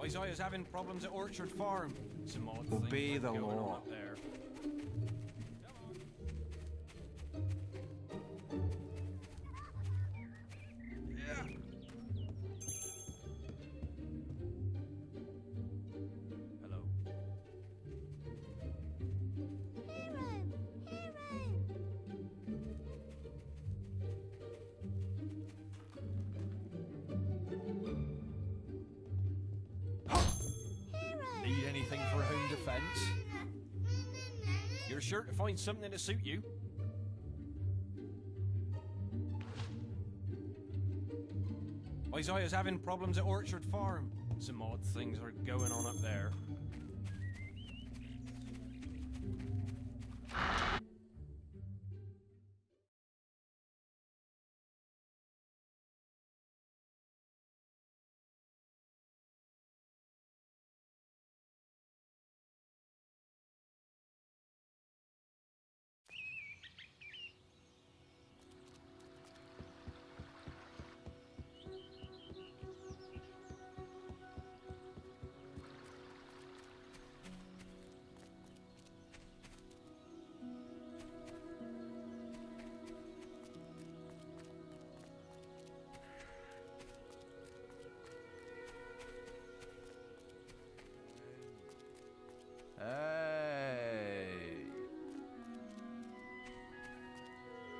Speaker 6: Isaiah's having problems at Orchard Farm. Some odd
Speaker 8: Obey
Speaker 6: things
Speaker 8: the
Speaker 6: going on
Speaker 8: law.
Speaker 6: up there. Hello. Need anything for home defense? You're sure to find something to suit you. Isaiah's having problems at Orchard Farm. Some odd things are going on up there.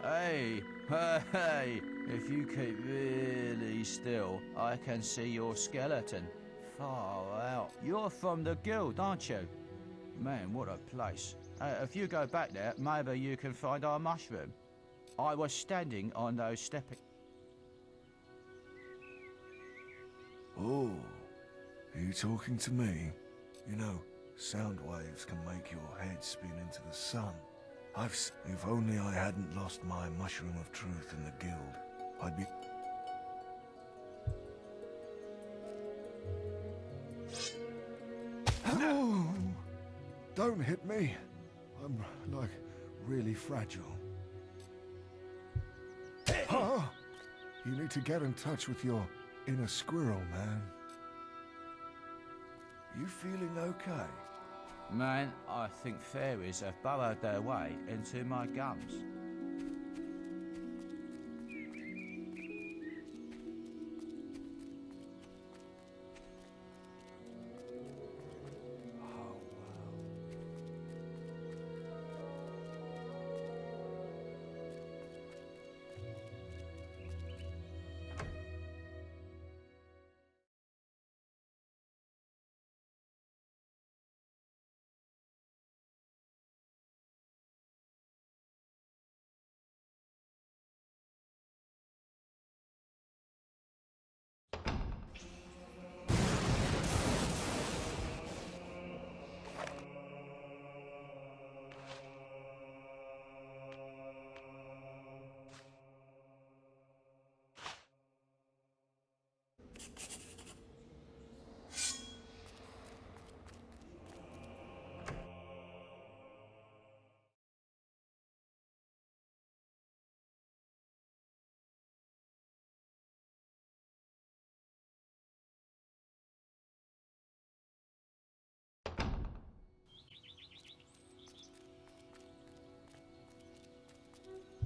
Speaker 19: Hey, hey, if you keep really still, I can see your skeleton. Far out. You're from the guild, aren't you? Man, what a place. If you go back there, maybe you can find our mushroom. I was standing on those stepping...
Speaker 7: Oh, are you talking to me? You know, sound waves can make your head spin into the sun. If only I hadn't lost my mushroom of truth in the guild, I'd be... No! Don't hit me. I'm, like, really fragile. Oh, you need to get in touch with your inner squirrel, man. You feeling okay?
Speaker 19: Man, I think fairies have burrowed their way into my gums.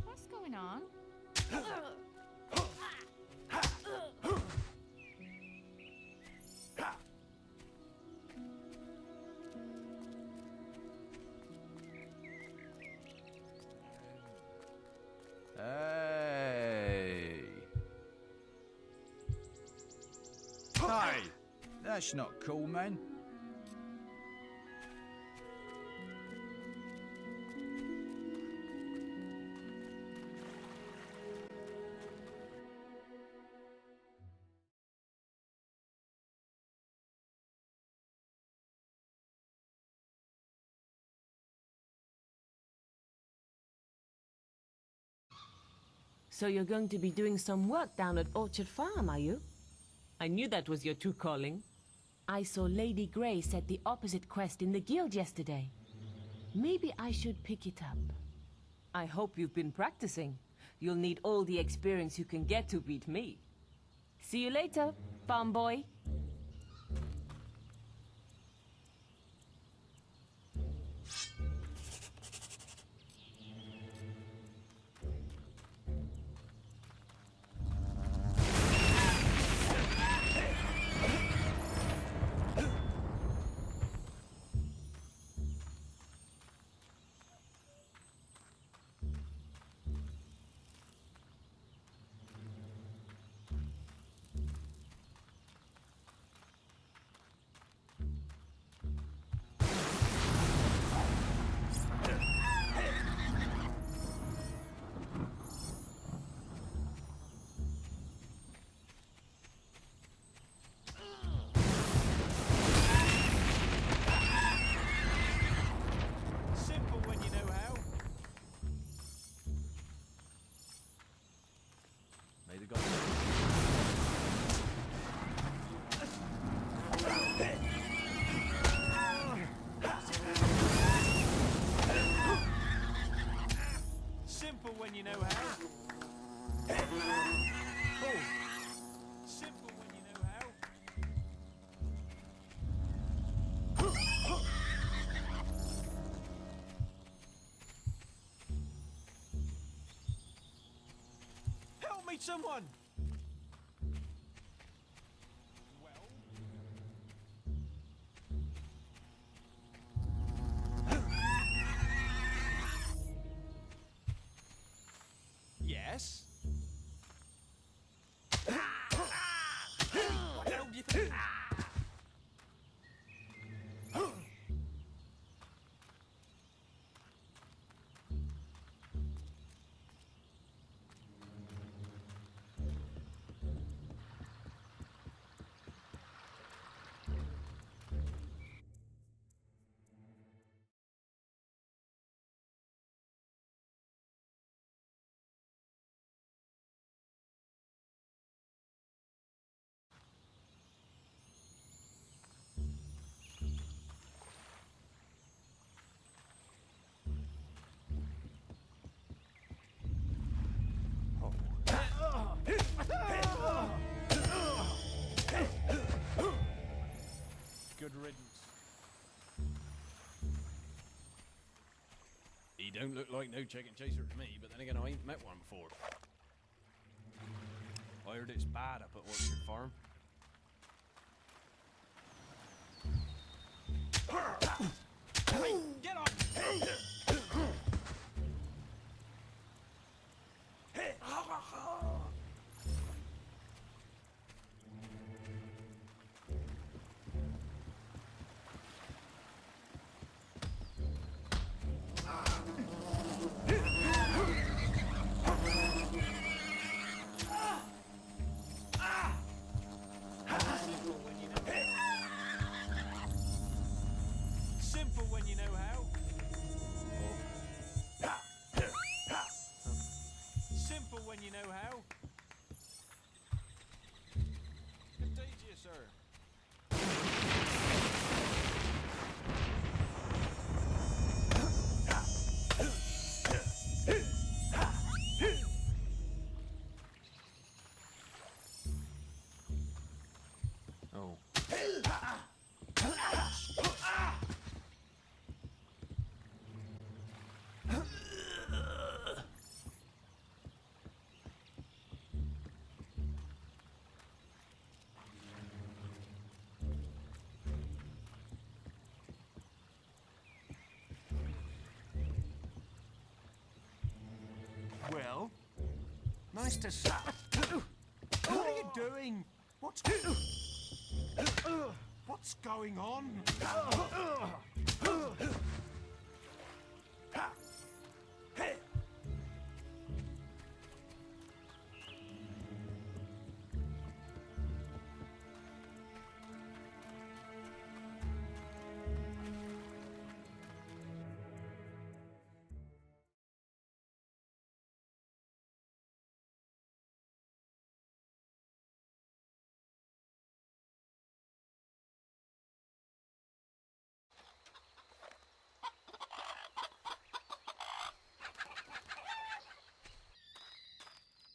Speaker 5: What's going on?
Speaker 19: Hey! Hey! That's not cool, man.
Speaker 11: So you're going to be doing some work down at Orchard Farm, are you? I knew that was your true calling. I saw Lady Grey set the opposite quest in the guild yesterday. Maybe I should pick it up. I hope you've been practicing. You'll need all the experience you can get to beat me. See you later, farm boy.
Speaker 13: When you know how. Oh. Simple when you know how. Help me, someone! Yes? What hell do you think? good riddance. He don't look like no chicken chaser to me, but then again, I ain't met one before. I heard it's bad up at Orchard Farm. Hey, get up! Simple when you know how. Simple when you know how. Good day to you, sir. Oh. Well, nice to see. What are you doing? What's going on?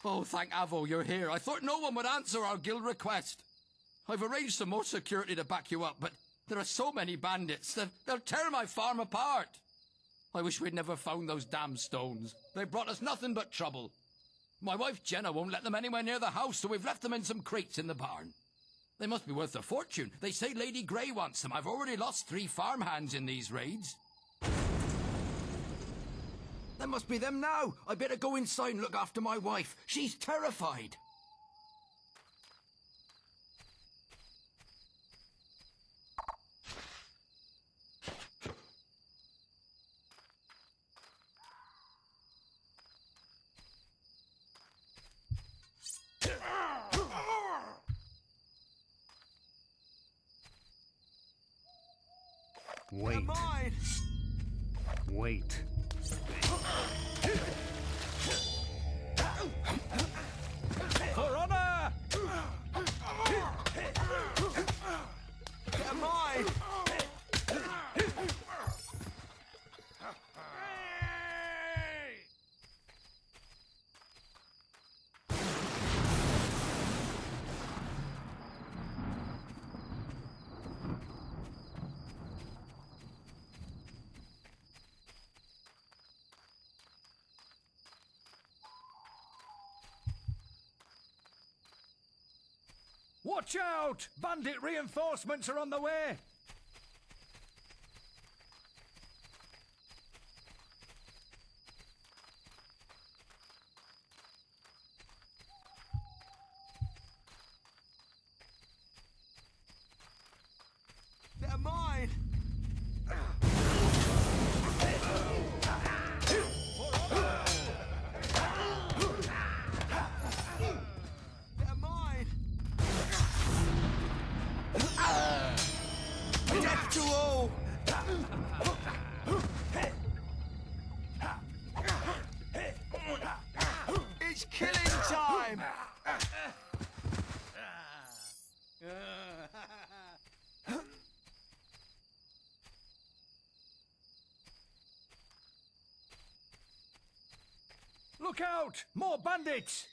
Speaker 20: Oh, thank Avo you're here. I thought no one would answer our guild request. I've arranged some more security to back you up, but there are so many bandits that they'll tear my farm apart. I wish we'd never found those damn stones. They brought us nothing but trouble. My wife Jenna won't let them anywhere near the house, so we've left them in some crates in the barn. They must be worth a fortune. They say Lady Grey wants them. I've already lost 3 farmhands in these raids. That must be them now. I better go inside and look after my wife. She's terrified.
Speaker 13: Wait.
Speaker 10: Wait.
Speaker 13: For honor! Get mine!
Speaker 10: Watch out! Bandit reinforcements are on the way!
Speaker 13: They're mine! They're mine! Death to all! It's killing time!
Speaker 10: Look out! More bandits!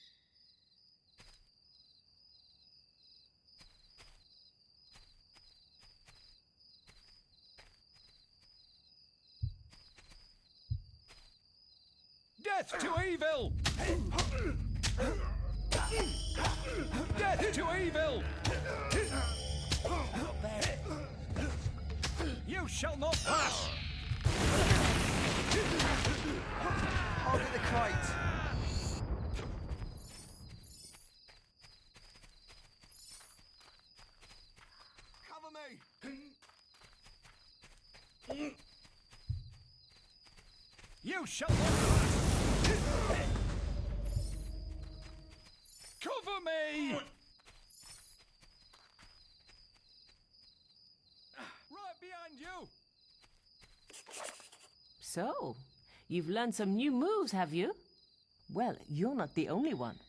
Speaker 10: Death to evil! Death to evil! You shall not pass!
Speaker 8: I'll get the crate.
Speaker 7: Cover me!
Speaker 10: You shall not pass! Cover me! Right behind you!
Speaker 11: So, you've learned some new moves, have you? Well, you're not the only one.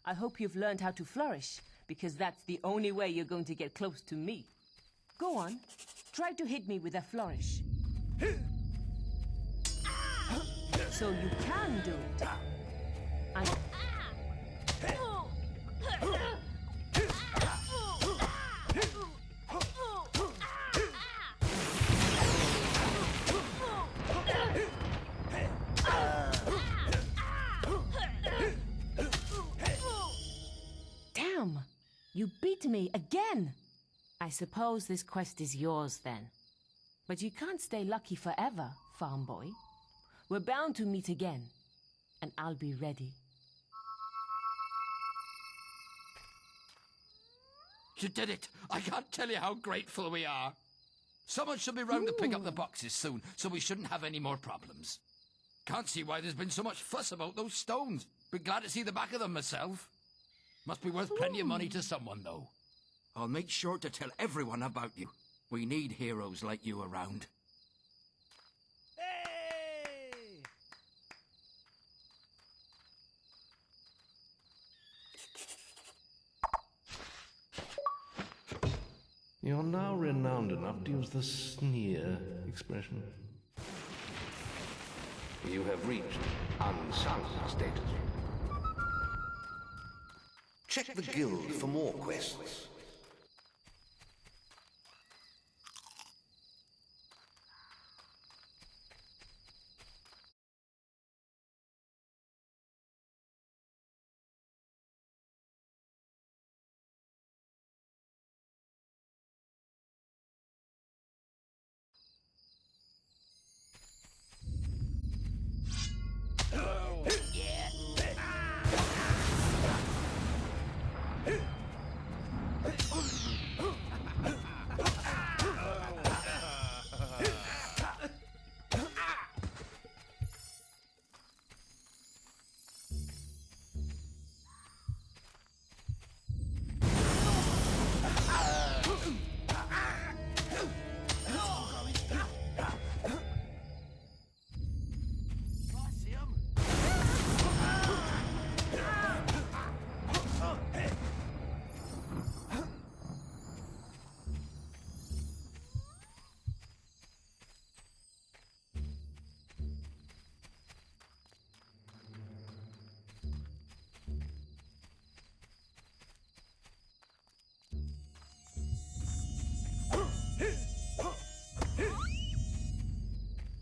Speaker 11: I hope you've learned how to flourish, because that's the only way you're going to get close to me. Go on, try to hit me with a flourish. So you can do it. Damn! You beat me again! I suppose this quest is yours then. But you can't stay lucky forever, farm boy. We're bound to meet again, and I'll be ready.
Speaker 20: You did it! I can't tell you how grateful we are. Someone should be round to pick up the boxes soon, so we shouldn't have any more problems. Can't see why there's been so much fuss about those stones. Be glad to see the back of them myself. Must be worth plenty of money to someone, though. I'll make sure to tell everyone about you. We need heroes like you around.
Speaker 1: You're now renowned enough to use the sneer expression. You have reached unsung status.
Speaker 15: Check the guild for more quests.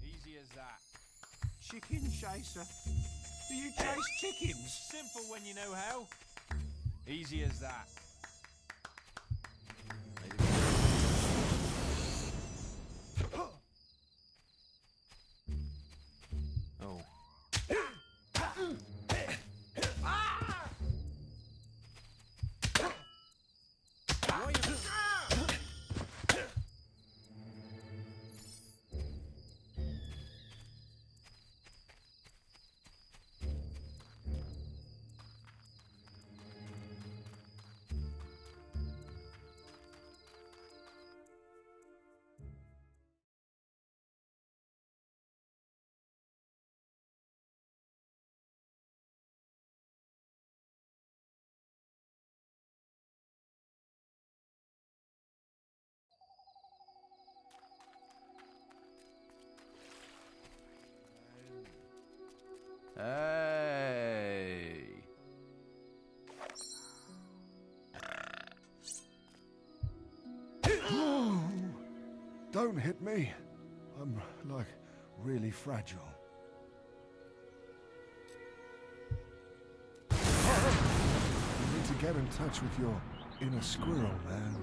Speaker 13: Easy as that.
Speaker 19: Chicken chaser. Do you chase chickens?
Speaker 13: Simple when you know how. Easy as that. Oh.
Speaker 19: Hey.
Speaker 12: Don't hit me. I'm, like, really fragile.
Speaker 21: get in touch with your inner squirrel, man.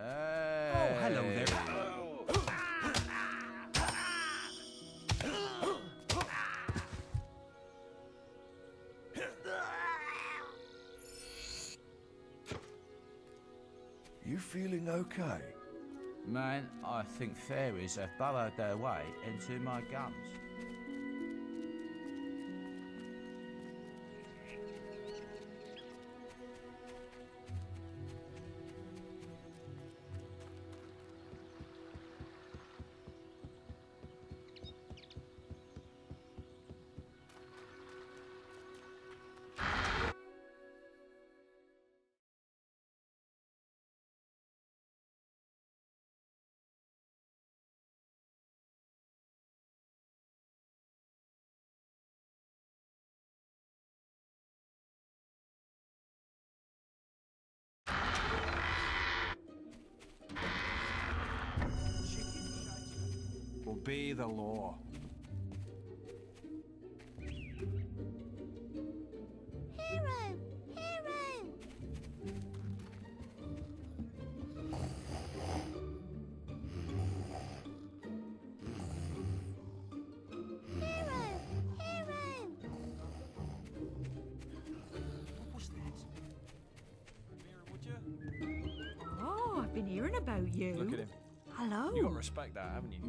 Speaker 19: Oh,
Speaker 2: hello there.
Speaker 21: You feeling okay?
Speaker 19: Man, I think fairies have burrowed their way into my gums.
Speaker 6: Obey the law.
Speaker 3: Hero! Hero!
Speaker 13: What was that? Mirror, would you?
Speaker 4: Oh, I've been hearing about you.
Speaker 13: Look at him.
Speaker 4: Hello.
Speaker 13: You got to respect that, haven't you?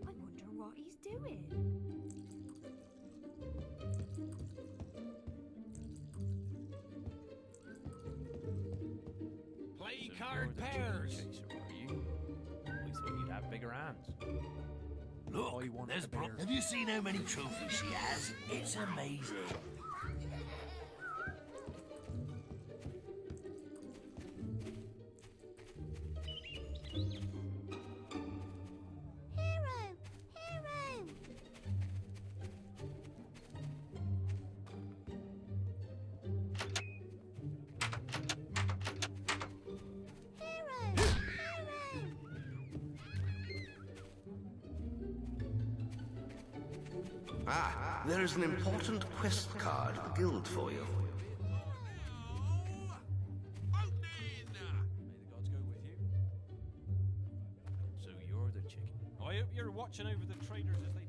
Speaker 4: I wonder what he's doing.
Speaker 9: Play card pairs.
Speaker 13: We thought you'd have bigger hands.
Speaker 9: Look, there's Brooke. Have you seen how many trophies she has? It's amazing.
Speaker 16: Ah, there is an important quest card at the guild for you.
Speaker 13: May the gods go with you. So you're the chicken. I hope you're watching over the traders as they